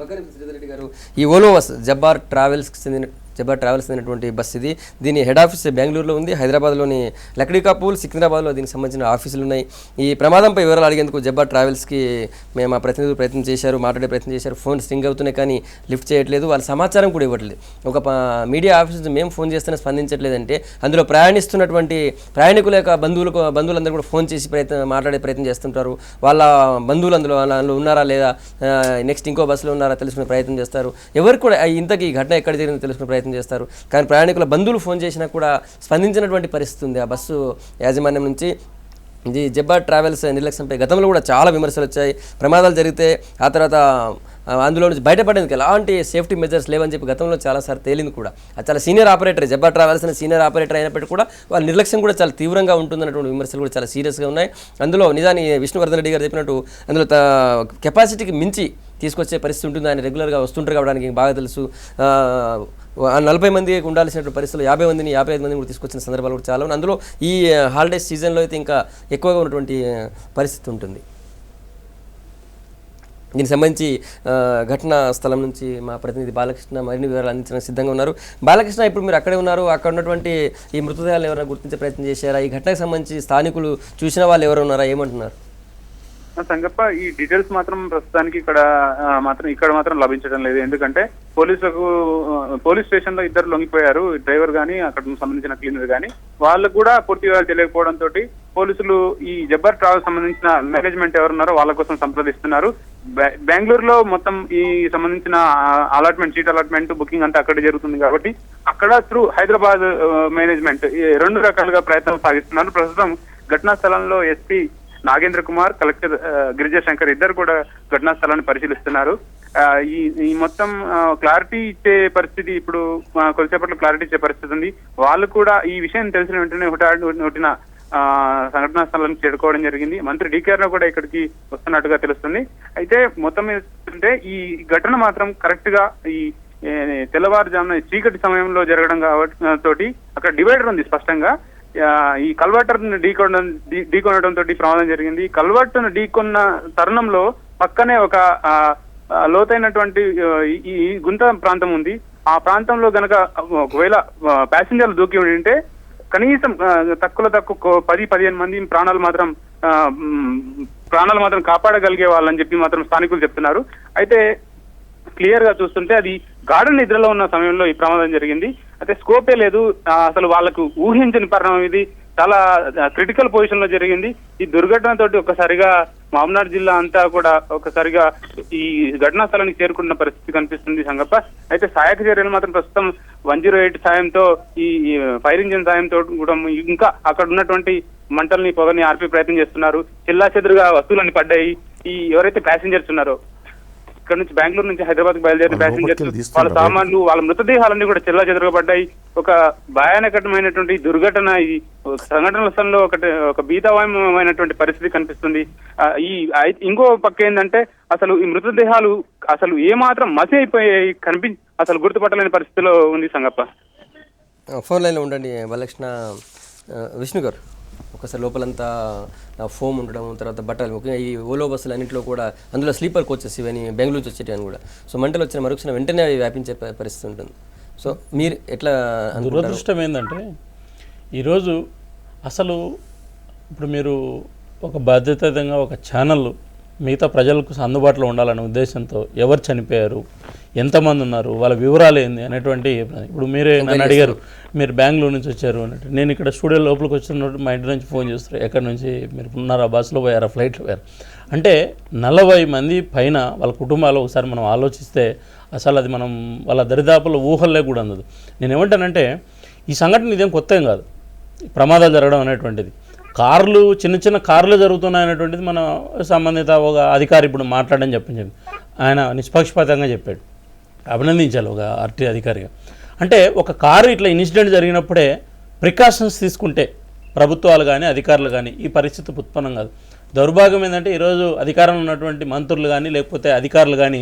ఈ ఓలో బస్ జబ్బార్ ట్రావెల్స్కి చెందినటువంటి బస్ ఇది. దీని హెడ్ ఆఫీస్ బెంగళూరులో ఉంది. హైదరాబాద్లోని లక్డీకాపూల్, సికింద్రాబాద్లో దీనికి సంబంధించిన ఆఫీసులు ఉన్నాయి. ఈ ప్రమాదంపై వివరాలు అడిగేందుకు జబ్బార్ ట్రావెల్స్కి మేము మా ప్రతినిధులు ప్రయత్నం చేశారు, మాట్లాడే ప్రయత్నం చేశారు. ఫోన్ స్ట్రింగ్ అవుతున్నాయి కానీ లిఫ్ట్ చేయట్లేదు, వాళ్ళ సమాచారం కూడా ఇవ్వట్లేదు. ఒక మీడియా ఆఫీస్ నుంచి మేము ఫోన్ చేస్తేనే స్పందించట్లేదంటే అందులో ప్రయాణిస్తున్నటువంటి ప్రయాణికుల యొక్క బంధువులందరూ కూడా ఫోన్ చేసి మాట్లాడే ప్రయత్నం చేస్తుంటారు. వాళ్ళ బంధువులు అందులో ఉన్నారా లేదా, నెక్స్ట్ ఇంకో బస్సులో ఉన్నారా తెలుసుకునే ప్రయత్నం చేస్తారు. ఎవరికి కూడా ఇంతకీ ఈ ఘటన ఎక్కడ జరిగిందో తెలుసుకునే ప్రయత్నం చేస్తారు. కానీ ప్రయాణికుల బంధువులు ఫోన్ చేసినా కూడా స్పందించినటువంటి పరిస్థితి ఉంది ఆ బస్సు యాజమాన్యం నుంచి. ఇది జబ్బార్ ట్రావెల్స్ నిర్లక్ష్యంపై గతంలో కూడా చాలా విమర్శలు వచ్చాయి. ప్రమాదాలు జరిగితే ఆ తర్వాత అందులో నుంచి బయటపడేందుకు ఎలాంటి సేఫ్టీ మెజర్స్ లేవని చెప్పి గతంలో చాలాసార్లు తేలింది కూడా. అది చాలా సీనియర్ ఆపరేటర్, జబ్బార్ ట్రావెల్స్ అనే సీనియర్ ఆపరేటర్ అయినప్పటికీ కూడా వాళ్ళ నిర్లక్ష్యం కూడా చాలా తీవ్రంగా ఉంటుందన్నటువంటి విమర్శలు కూడా చాలా సీరియస్గా ఉన్నాయి. అందులో నిజానికి విష్ణువర్ధన్ రెడ్డి గారు చెప్పినట్టు అందులో కెపాసిటీకి మించి తీసుకొచ్చే పరిస్థితి ఉంటుంది. ఆయన రెగ్యులర్గా వస్తుంటారు కాబట్టి బాగా తెలుసు. 40 మందికి ఉండాల్సినటువంటి పరిస్థితులు 50 మందిని 55 మందిని కూడా తీసుకొచ్చిన సందర్భాలు కూడా చాలా ఉన్నాయి. అందులో ఈ హాలిడేస్ సీజన్లో అయితే ఇంకా ఎక్కువగా ఉన్నటువంటి పరిస్థితి ఉంటుంది. దీనికి సంబంధించి ఘటనా స్థలం నుంచి మా ప్రతినిధి బాలకృష్ణ మరిన్ని వివరాలు అందించడానికి సిద్ధంగా ఉన్నారు. బాలకృష్ణ, ఇప్పుడు మీరు అక్కడే ఉన్నారు, అక్కడ ఉన్నటువంటి ఈ మృతదేహాలు ఎవరైనా గుర్తించే ప్రయత్నం చేశారా? ఈ ఘటనకు సంబంధించి స్థానికులు చూసిన వాళ్ళు ఎవరు ఉన్నారా, ఏమంటున్నారు? సంగప్ప, ఈ డీటెయిల్స్ మాత్రం ప్రస్తుతానికి ఇక్కడ మాత్రం లభించడం లేదు. ఎందుకంటే పోలీస్ స్టేషన్ లో ఇద్దరు లొంగిపోయారు, డ్రైవర్ గానీ అక్కడ సంబంధించిన క్లీనర్ గానీ. వాళ్ళకు కూడా పూర్తి వివరాలు తెలియకపోవడంతో పోలీసులు ఈ జబ్బర్ ట్రావెల్ సంబంధించిన మేనేజ్మెంట్ ఎవరున్నారో వాళ్ళ కోసం సంప్రదిస్తున్నారు. బెంగళూరులో మొత్తం ఈ సంబంధించిన సీట్ అలాట్మెంట్ బుకింగ్ అంతా అక్కడ జరుగుతుంది కాబట్టి అక్కడ త్రూ హైదరాబాద్ మేనేజ్మెంట్ 2 రకాలుగా ప్రయత్నాలు సాగిస్తున్నారు. ప్రస్తుతం ఘటనా స్థలంలో ఎస్పీ నాగేంద్ర కుమార్, కలెక్టర్ గిరిజా శంకర్ ఇద్దరు కూడా ఘటనా స్థలాన్ని పరిశీలిస్తున్నారు. ఈ మొత్తం క్లారిటీ ఇచ్చే పరిస్థితి ఇప్పుడు కొద్దిసేపట్లో క్లారిటీ ఇచ్చే పరిస్థితి ఉంది. వాళ్ళు కూడా ఈ విషయం తెలిసిన వెంటనే నోటిన సంఘటనా స్థలానికి చేరుకోవడం జరిగింది. మంత్రి డికేఆర్ కూడా ఇక్కడికి వస్తున్నట్టుగా తెలుస్తుంది. అయితే మొత్తం ఏంటంటే ఈ ఘటన మాత్రం కరెక్ట్ గా ఈ తెల్లవారుజామున చీకటి సమయంలో జరగడం తోటి అక్కడ డివైడర్ ఉంది స్పష్టంగా. ఈ కల్వర్టర్ ఢీకొనడంతో ప్రమాదం జరిగింది. కల్వర్టర్ను ఢీకొన్న తరుణంలో పక్కనే ఒక లోతైనటువంటి ఈ గుంత ప్రాంతం ఉంది. ఆ ప్రాంతంలో గనక ఒకవేళ ప్యాసింజర్లు దూకి ఉంటే కనీసం తక్కువ 10-15 మంది ప్రాణాలు మాత్రం కాపాడగలిగే వాళ్ళని చెప్పి మాత్రం స్థానికులు చెప్తున్నారు. అయితే క్లియర్ గా చూస్తుంటే అది గాఢ నిద్రలో ఉన్న సమయంలో ఈ ప్రమాదం జరిగింది. అయితే స్కోపే లేదు, అసలు వాళ్ళకు ఊహించని పరిణామం ఇది. చాలా క్రిటికల్ పొజిషన్ లో జరిగింది. ఈ దుర్ఘటనతోటి ఒక్కసారిగా మామనాడు జిల్లా అంతా కూడా ఒక్కసారిగా ఈ ఘటనా స్థలానికి చేరుకున్న పరిస్థితి కనిపిస్తుంది సంగప్ప. అయితే సహాయక చర్యలు మాత్రం ప్రస్తుతం 108 సాయంతో ఈ ఫైర్ ఇంజిన్ సాయంతో కూడా ఇంకా అక్కడ ఉన్నటువంటి మంటల్ని పొగని ఆర్పే ప్రయత్నం చేస్తున్నారు. చెల్లాచెదురుగా వస్తువులన్నీ పడ్డాయి. ఈ ఎవరైతే ప్యాసింజర్స్ ఉన్నారో ఇక్కడ నుంచి బెంగళూరు నుంచి హైదరాబాద్ బయలుదేరిన ప్యాసింజర్స్ వాళ్ళ సామాన్లు వాళ్ళ మృతదేహాలన్నీ కూడా చెల్లాచెదురుగా పడ్డాయి. ఒక భయానకమైనటువంటి దుర్ఘటన. ఈ సంఘటనల స్థలంలో ఒక భీతావహమైనటువంటి పరిస్థితి కనిపిస్తుంది. ఇంకో పక్క ఏంటంటే అసలు ఈ మృతదేహాలు అసలు ఏమాత్రం మసి అయిపోయాయి, అసలు గుర్తుపట్టలేని పరిస్థితిలో ఉంది సంగప్ప. ఫోన్ లైన్లో ఉండండి బాలకృష్ణ. విష్ణు గారు, ఒకసారి లోపలంతా ఫోమ్ ఉండడం, తర్వాత బట్టలు, ముఖ్యంగా ఈ ఓలో బస్సులు అన్నింటిలో కూడా అందులో స్లీపర్ కోచెస్ ఇవన్నీ బెంగళూరు నుంచి వచ్చేటి అని కూడా. సో మంటలు వచ్చిన మరుక్షణం వెంటనే అవి వ్యాపించే పరిస్థితి ఉంటుంది. సో మీరు ఎట్లా? దురదృష్టం ఏంటంటే ఈరోజు అసలు ఇప్పుడు మీరు ఒక బాధ్యతాయుతంగా ఒక ఛానల్ మిగతా ప్రజలకు అందుబాటులో ఉండాలనే ఉద్దేశంతో ఎవరు చనిపోయారు, ఎంతమంది ఉన్నారు, వాళ్ళ వివరాలు ఏంది అనేటువంటి. ఇప్పుడు మీరే నన్ను అడిగారు, మీరు బెంగళూరు నుంచి వచ్చారు అన్నట్టు. నేను ఇక్కడ స్టూడియో లోపలికి వచ్చినట్టు మా ఇంటి నుంచి ఫోన్ చేస్తారు, ఎక్కడి నుంచి మీరు ఉన్నారా, బస్సులో పోయారా, ఫ్లైట్లో పోయారు అంటే 40 మంది పైన వాళ్ళ కుటుంబాలు. ఒకసారి మనం ఆలోచిస్తే అసలు అది మనం వాళ్ళ దరిదాపుల ఊహల్లే కూడా అందదు. నేను ఏమంటానంటే ఈ సంఘటన ఇదేం కొత్త ఏం కాదు, ప్రమాదాలు జరగడం అనేటువంటిది. కార్లు చిన్న చిన్న కార్లు జరుగుతున్నాయి అనేటువంటిది మన సంబంధిత ఒక అధికారి ఇప్పుడు మాట్లాడని చెప్పి ఆయన నిష్పక్షపాతంగా చెప్పాడు, అభినందించాలి ఒక ఆర్టీ అధికారిగా. అంటే ఒక కారు ఇట్లా ఇన్సిడెంట్ జరిగినప్పుడే ప్రికాషన్స్ తీసుకుంటే ప్రభుత్వాలు కానీ అధికారులు కానీ ఈ పరిస్థితి ఉత్పన్నం కాదు. దౌర్భాగ్యం ఏంటంటే ఈరోజు అధికారంలో ఉన్నటువంటి మంత్రులు కానీ లేకపోతే అధికారులు కానీ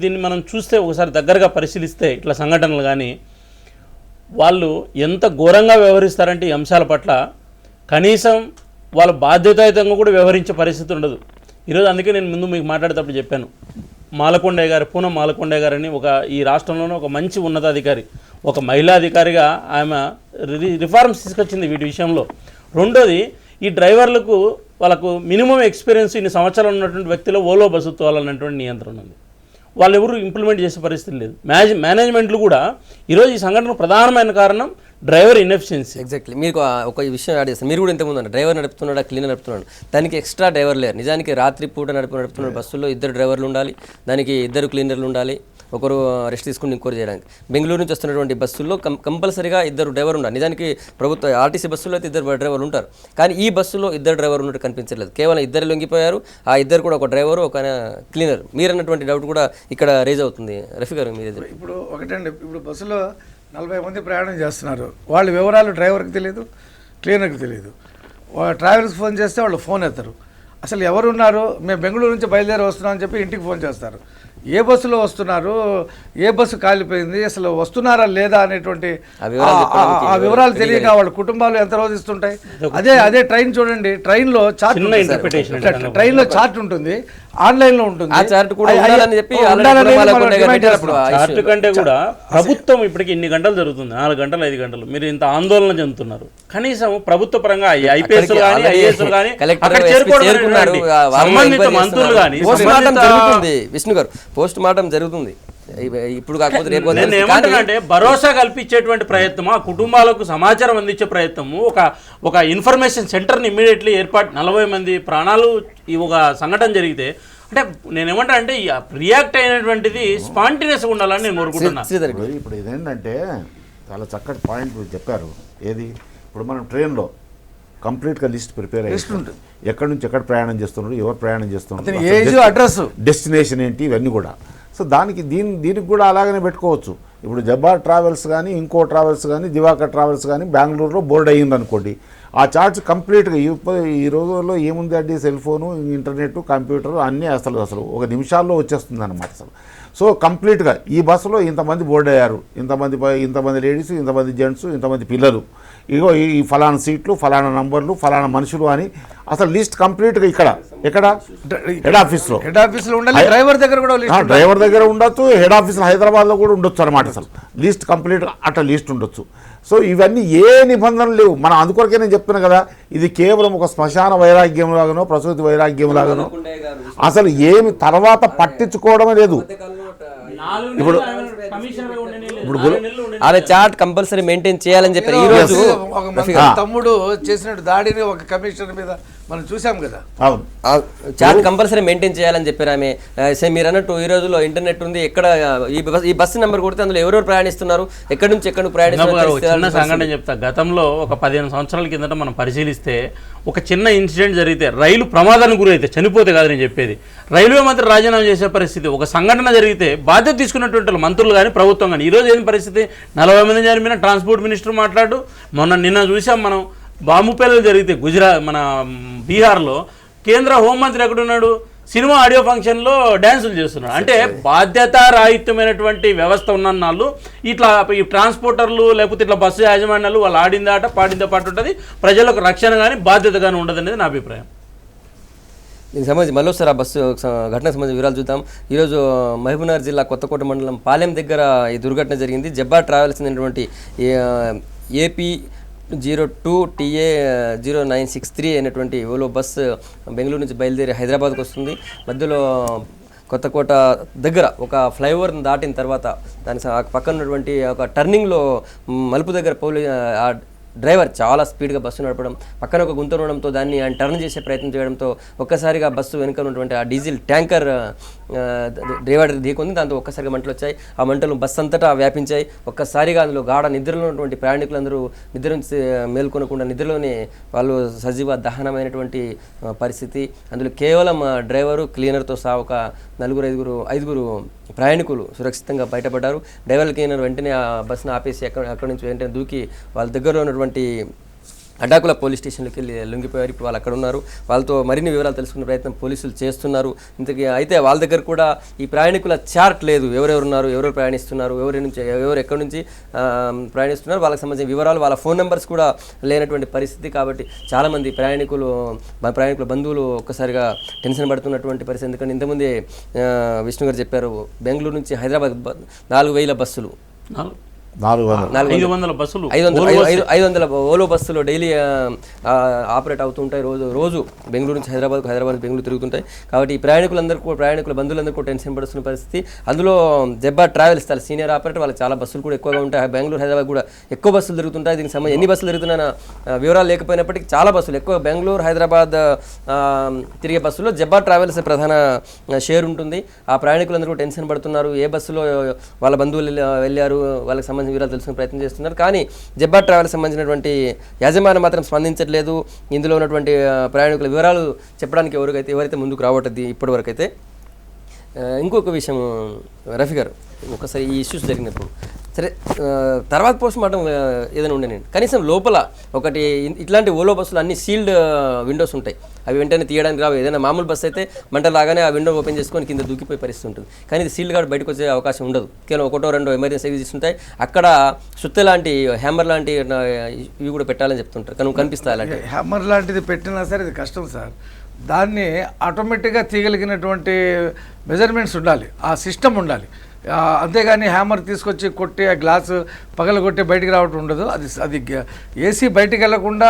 దీన్ని మనం చూస్తే ఒకసారి దగ్గరగా పరిశీలిస్తే ఇట్లా సంఘటనలు కానీ వాళ్ళు ఎంత ఘోరంగా వ్యవహరిస్తారంటే ఈ అంశాల పట్ల కనీసం వాళ్ళ బాధ్యతాయుతంగా కూడా వ్యవహరించే పరిస్థితి ఉండదు. ఈరోజు అందుకే నేను ముందు మీకు మాట్లాడేటప్పుడు చెప్పాను, మాలకొండయ్య గారు, పూనం మాలకొండయ్య గారని ఈ రాష్ట్రంలోనే ఒక మంచి ఉన్నతాధికారి, ఒక మహిళా అధికారిగా ఆమె రిఫార్మ్స్ తీసుకొచ్చింది వీటి విషయంలో. రెండోది, ఈ డ్రైవర్లకు వాళ్ళకు మినిమం ఎక్స్పీరియన్స్ ఇన్ని సంవత్సరాలు ఉన్నటువంటి వ్యక్తిలో ఓలో బస్సు తోలాలన్నటువంటి నియంత్రణ ఉంది. వాళ్ళు ఎవరు ఇంప్లిమెంట్ చేసే పరిస్థితి లేదు. మేనేజ్మెంట్లు కూడా ఈరోజు ఈ సంఘటన ప్రధానమైన కారణం డ్రైవర్ ఇన్ఎఫిషియన్సీ. ఎగ్జాక్ట్లీ. మీరు ఒక విషయం యాడ్ చేస్తారు, మీరు కూడా ఇంతకుముందు అన్నారు డ్రైవర్ నడుపుతున్నాడా క్లీనర్ నడుపుతున్నాడు, దానికి ఎక్స్ట్రా డ్రైవర్ లేరు. నిజానికి రాత్రి పూట నడుపుతున్న బస్సుల్లో 2 డ్రైవర్లు ఉండాలి, దానికి 2 క్లీనర్లు ఉండాలి, ఒకరు రెస్ట్ తీసుకుని ఇంకోరు చేయడానికి. బెంగళూరు నుంచి వస్తున్నటువంటి బస్సుల్లో కంపల్సరీగా 2 డ్రైవర్ ఉండాలి. నిజానికి ప్రభుత్వ ఆర్టీసీ బస్సుల్లో అయితే 2 డ్రైవర్లు ఉంటారు, కానీ ఈ బస్సులో 2 డ్రైవర్లు ఉన్నట్టు కనిపించలేదు. కేవలం 2 లొంగిపోయారు, ఆ 2 కూడా ఒక డ్రైవరు ఒక క్లీనర్. మీరు అన్నటువంటి డౌట్ కూడా ఇక్కడ రేజ్ అవుతుంది. రఫీ గారు మీరు ఇప్పుడు ఒకటండి, ఇప్పుడు బస్సులో 40 మంది ప్రయాణం చేస్తున్నారు, వాళ్ళ వివరాలు డ్రైవర్కి తెలియదు, క్లీనర్కి తెలియదు. ట్రావెల్స్కి ఫోన్ చేస్తే వాళ్ళు ఫోన్ ఎత్తారు. అసలు ఎవరున్నారు, మేము బెంగళూరు నుంచి బయలుదేరి వస్తున్నాం అని చెప్పి ఇంటికి ఫోన్ చేస్తారు. ఏ బస్సులో వస్తున్నారు, ఏ బస్సు కాలిపోయింది, అసలు వస్తున్నారా లేదా అనేటువంటి ఆ వివరాలు తెలియక వాళ్ళ కుటుంబాలు ఎంత రోధిస్తుంటాయి. అదే ట్రైన్ చూడండి, ట్రైన్లో చార్ట్ ఉంటుంది, ఆన్లైన్లో ఉంటుంది. చార్ట్ కంటే కూడా ప్రభుత్వం ఇప్పటికి ఇన్ని గంటలు జరుగుతుంది, 4 గంటలు 5 గంటలు, మీరు ఇంత ఆందోళన చెందుతున్నారు. కనీసం ప్రభుత్వ పరంగా ఐపీఎస్ కానీ ఐఏఎస్ కానీ సంబంధిత మంత్రులు కానీ విష్ణు గారు పోస్ట్ మార్టం జరుగుతుంది ఇప్పుడు కాకపోతే రేపు. నేను ఏమంటానంటే భరోసా కల్పించేటువంటి ప్రయత్నం, ఆ కుటుంబాలకు సమాచారం అందించే ప్రయత్నము, ఒక ఇన్ఫర్మేషన్ సెంటర్ని ఇమ్మీడియట్లీ ఏర్పాటు, 40 మంది ప్రాణాలు ఈ ఒక సంఘటన జరిగితే అంటే నేనేమంటా అంటే రియాక్ట్ అయినటువంటిది స్పాంటినియస్గా ఉండాలని నేను కోరుకుంటున్నాను. ఇప్పుడు ఇదేంటంటే చాలా చక్కటి పాయింట్ చెప్పారు. ఏది ఇప్పుడు మనం ట్రైన్లో కంప్లీట్గా లిస్ట్ ప్రిపేర్ అయ్యి ఉంటుంది, ఎక్కడి నుంచి ఎక్కడ ప్రయాణం చేస్తున్నారు, ఎవరు ప్రయాణం చేస్తున్నారు, అడ్రస్, డెస్టినేషన్ ఏంటి, ఇవన్నీ కూడా. సో దీనికి కూడా అలాగనే పెట్టుకోవచ్చు. ఇప్పుడు జబ్బార్ ట్రావెల్స్ కానీ ఇంకో ట్రావెల్స్ కానీ దివాకర్ ట్రావెల్స్ కానీ బెంగళూరులో బోర్డు అయ్యింది అనుకోండి, ఆ చార్జ్ కంప్లీట్గా ఈ రోజుల్లో ఏముంది అంటే సెల్ ఫోను, ఇంటర్నెట్, కంప్యూటర్ అన్నీ అసలు 1 నిమిషాల్లో వచ్చేస్తుంది అన్నమాట అసలు. సో కంప్లీట్గా ఈ బస్సులో ఇంతమంది బోర్డు అయ్యారు, ఇంతమంది లేడీస్, ఇంతమంది జెంట్స్, ఇంతమంది పిల్లలు, ఇగో ఈ ఫలానా సీట్లు, ఫలానా నంబర్లు, ఫలానా మనుషులు అని అసలు లిస్ట్ కంప్లీట్గా ఎక్కడ హెడ్ ఆఫీస్లో ఉండాలి. డ్రైవర్ దగ్గర ఉండొచ్చు, హెడ్ ఆఫీస్లో హైదరాబాద్లో కూడా ఉండొచ్చు అనమాట. అసలు లిస్ట్ కంప్లీట్గా అట్లా లిస్ట్ ఉండొచ్చు. సో ఇవన్నీ ఏ నిబంధనలు లేవు. మనం అందుకొరకే నేను చెప్తున్నా కదా, ఇది కేవలం ఒక శ్మశాన వైరాగ్యం లాగానో ప్రసూతి వైరాగ్యం లాగానో అసలు ఏమి తర్వాత పట్టించుకోవడమే లేదు. ఇప్పుడు ఆమె చార్ట్ కంపల్సరీ మెయింటైన్ చేయాలని చెప్పారు. ఈ రోజు తమ్ముడు చేసినట్టు దాడిని ఒక కమిషనర్ మీద మనం చూసాం కదా, అవును, చార్ట్ కంపల్సరీ మెయింటైన్ చేయాలని చెప్పారు ఆమె. మీరు అన్నట్టు ఈ రోజులో ఇంటర్నెట్ ఉంది, ఎక్కడ ఈ బస్సు నెంబర్ కొడితే అందులో ఎవరెవరు ప్రయాణిస్తున్నారు, ఎక్కడి నుంచి ఎక్కడ ప్రయాణిస్తున్నారు. చిన్న సంఘటన చెప్తా. గతంలో ఒక 15 సంవత్సరాల కిందట మనం పరిశీలిస్తే ఒక చిన్న ఇన్సిడెంట్ జరిగితే, రైలు ప్రమాదానికి గురైతే, చనిపోతే కాదు నేను చెప్పేది, రైల్వే మంత్రి రాజీనామా చేసే పరిస్థితి, ఒక సంఘటన జరిగితే బాధ్యత తీసుకున్నటువంటి మంత్రులు కానీ ప్రభుత్వం కానీ. ఈరోజు ఏం పరిస్థితి, 40 మంది చనిపోయిన ట్రాన్స్పోర్ట్ మినిస్టర్ మాట్లాడు. నిన్న చూసాం మనం బాంబు పేలులు జరిగితే మన బీహార్లో కేంద్ర హోంమంత్రి ఎక్కడున్నాడు, సినిమా ఆడియో ఫంక్షన్లో డ్యాన్సులు చేస్తున్నాడు. అంటే బాధ్యతారాహిత్యమైనటువంటి వ్యవస్థ ఉన్నన్నాళ్ళు ఇట్లా ఈ ట్రాన్స్పోర్టర్లు లేకపోతే ఇట్లా బస్సు యాజమాన్యాలు వాళ్ళు ఆడింది ఆట పాడిందే పాటు ఉంటుంది, ప్రజలకు రక్షణ కానీ బాధ్యత కానీ ఉండదు అనేది నా అభిప్రాయం. దీనికి సంబంధించి మళ్ళీ ఒకసారి ఆ బస్సు ఘటనకు సంబంధించి వివరాలు చూద్దాం. ఈరోజు మహబూబ్నగర్ జిల్లా కొత్తకోట మండలం పాలెం దగ్గర ఈ దుర్ఘటన జరిగింది. జబ్బార్ ట్రావెల్స్ అనేటువంటి AP 02 TA 0963 అనేటువంటి ఓలో బస్సు బెంగళూరు నుంచి బయలుదేరి హైదరాబాద్కు వస్తుంది. మధ్యలో కొత్తకోట దగ్గర ఒక ఫ్లైఓవర్ని దాటిన తర్వాత దాని పక్కన ఉన్నటువంటి ఒక టర్నింగ్లో మలుపు దగ్గర డ్రైవర్ చాలా స్పీడ్గా బస్సు నడపడం, పక్కన ఒక గుంత ఉండడంతో దాన్ని ఆయన టర్న్ చేసే ప్రయత్నం చేయడంతో ఒక్కసారిగా బస్సు వెనుక ఉన్నటువంటి ఆ డీజిల్ ట్యాంకర్ డ్రైవర్ ఢీకొంది. దాంతో ఒక్కసారిగా మంటలు వచ్చాయి. ఆ మంటలు బస్సు అంతటా వ్యాపించాయి. ఒక్కసారిగా అందులో గాఢ నిద్రలో ఉన్నటువంటి ప్రయాణికులందరూ నిద్ర నుంచి మేల్కొనకుండా నిద్రలోనే వాళ్ళు సజీవ దహనమైనటువంటి పరిస్థితి. అందులో కేవలం డ్రైవరు, క్లీనర్తో సహా ఒక 4-5 ప్రయాణికులు సురక్షితంగా బయటపడ్డారు. డ్రైవర్ క్లీనర్ వెంటనే ఆ బస్సును ఆపేసి అక్కడి నుంచి వెంటనే దూకి వాళ్ళ దగ్గరలో ఉన్నటువంటి అడ్డాకుల పోలీస్ స్టేషన్లోకి వెళ్ళి లొంగిపోయారు. ఇప్పుడు వాళ్ళు అక్కడ ఉన్నారు. వాళ్ళతో మరిన్ని వివరాలు తెలుసుకునే ప్రయత్నం పోలీసులు చేస్తున్నారు. ఇంతకీ అయితే వాళ్ళ దగ్గర కూడా ఈ ప్రయాణికుల చార్ట్ లేదు. ఎవరెవరు ఉన్నారు, ఎవరెవరు ప్రయాణిస్తున్నారు, ఎవరు ఎక్కడి నుంచి ప్రయాణిస్తున్నారు, వాళ్ళకి సంబంధించిన వివరాలు, వాళ్ళ ఫోన్ నెంబర్స్ కూడా లేనటువంటి పరిస్థితి. కాబట్టి చాలామంది ప్రయాణికుల బంధువులు ఒక్కసారిగా టెన్షన్ పడుతున్నటువంటి పరిస్థితి. ఎందుకంటే ఇంతకుముందే విష్ణు గారు చెప్పారు, బెంగళూరు నుంచి హైదరాబాద్ 4,000 బస్సులు, 500 బస్సులు, 500 ఓలో బస్సులు డైలీ ఆపరేట్ అవుతుంటాయి. రోజు బెంగళూరు నుంచి హైదరాబాద్ బెంగళూరు తిరుగుతుంటాయి. కాబట్టి ఈ ప్రయాణికుల బంధువులందరూ కూడా టెన్షన్ పడుతున్న పరిస్థితి. అందులో జబ్బా ట్రావెల్స్ సీనియర్ ఆపరేటర్, వాళ్ళకి చాలా బస్సులు కూడా ఎక్కువగా ఉంటాయి. బెంగళూరు హైదరాబాద్ కూడా ఎక్కువ బస్సులు తిరుగుతుంటాయి. దీనికి సంబంధించి ఎన్ని బస్సులు తిరుగుతున్న వివరాలు లేకపోయినప్పటికీ చాలా బస్సులు ఎక్కువ బెంగళూరు హైదరాబాద్ తిరిగే బస్సులో జబ్బా ట్రావెల్స్ ప్రధాన షేర్ ఉంటుంది. ఆ ప్రయాణికులందరూ కూడా టెన్షన్ పడుతున్నారు. ఏ బస్సులో వాళ్ళ బంధువులు వెళ్ళారు, వాళ్ళకి సంబంధించిన వివరాలు తెలుసుకునే ప్రయత్నం చేస్తున్నారు. కానీ జబ్బా ట్రావెల్స్ సంబంధించినటువంటి యాజమాన్యం మాత్రం స్పందించట్లేదు. ఇందులో ఉన్నటువంటి ప్రయాణికుల వివరాలు చెప్పడానికి ఎవరైతే ముందుకు రావట్లేదు ఇప్పటివరకు అయితే. ఇంకొక విషయం రఫీ గారు, ఒకసారి ఈ ఇష్యూస్ జరిగినప్పుడు సరే తర్వాత పోస్ట్ మార్టం ఏదైనా ఉండేనండి, కనీసం లోపల ఒకటి ఇట్లాంటి ఓలో బస్సులు అన్ని సీల్డ్ విండోస్ ఉంటాయి. అవి వెంటనే తీయడానికి రావు. ఏదైనా మామూలు బస్సు అయితే మంటలు రాగానే ఆ విండో ఓపెన్ చేసుకొని కింద దూకిపోయే పరిస్థితి ఉంటుంది. కానీ ఇది సీల్డ్ గార్డ్ బయటకు వచ్చే అవకాశం ఉండదు. కేవలం 1-2 ఎమర్జెన్సీ ఎగ్జిట్స్ ఉంటాయి. అక్కడ సుత్త లాంటి హ్యామర్ లాంటి ఇవి కూడా పెట్టాలని చెప్తుంటారు. కానీ కనిపిస్తాయి అలాంటి హ్యామర్ లాంటిది పెట్టినా సరే ఇది కష్టం సార్. దాన్ని ఆటోమేటిక్గా తీయగలిగినటువంటి మెజర్మెంట్స్ ఉండాలి, ఆ సిస్టమ్ ఉండాలి. అంతేగాని హ్యామర్ తీసుకొచ్చి కొట్టి ఆ గ్లాసు పగలగొట్టి బయటికి రావటం ఉండదు. అది ఏసీ బయటికి వెళ్లకుండా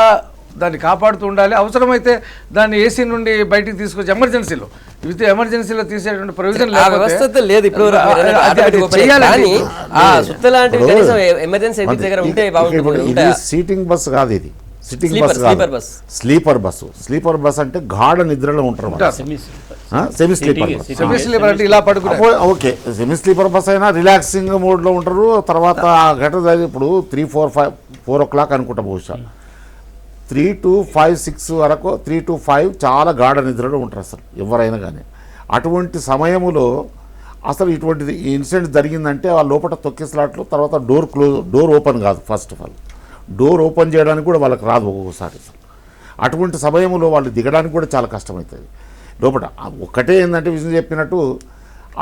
దాన్ని కాపాడుతూ ఉండాలి. అవసరమైతే దాన్ని ఏసీ నుండి బయటికి తీసుకొచ్చి ఎమర్జెన్సీలో తీసేటువంటి ప్రొవిజన్ లేదు. సీటింగ్ బస్ కాదు ఇది, సిట్టింగ్ బస్ కాదు, స్లీపర్ బస్ అంటే గాఢ నిద్రలో ఉంటారు. సెమీ స్లీపర్ అంటే ఇలా పడుకుంటారు. ఓకే, సెమీ స్లీపర్ బస్ అయినా రిలాక్సింగ్ మోడ్లో ఉంటారు. తర్వాత ఘటన ఇప్పుడు 3-4 o'clock అనుకుంటా, బహుశా 3 to 5, 6 వరకు, 3 to 5 చాలా గాఢ నిద్రలో ఉంటారు అసలు ఎవరైనా కానీ. అటువంటి సమయంలో అసలు ఇటువంటిది ఇన్సిడెంట్ జరిగిందంటే ఆ లోపల తొక్కిసలాట్లు, తర్వాత డోర్ ఓపెన్ కాదు. First of all door open చేయడానికి కూడా వాళ్ళకి రాదు ఒక్కొక్కసారి. అటువంటి సమయంలో వాళ్ళు దిగడానికి కూడా చాలా కష్టమవుతుంది లోపల. ఒక్కటే ఏంటంటే విషయం చెప్పినట్టు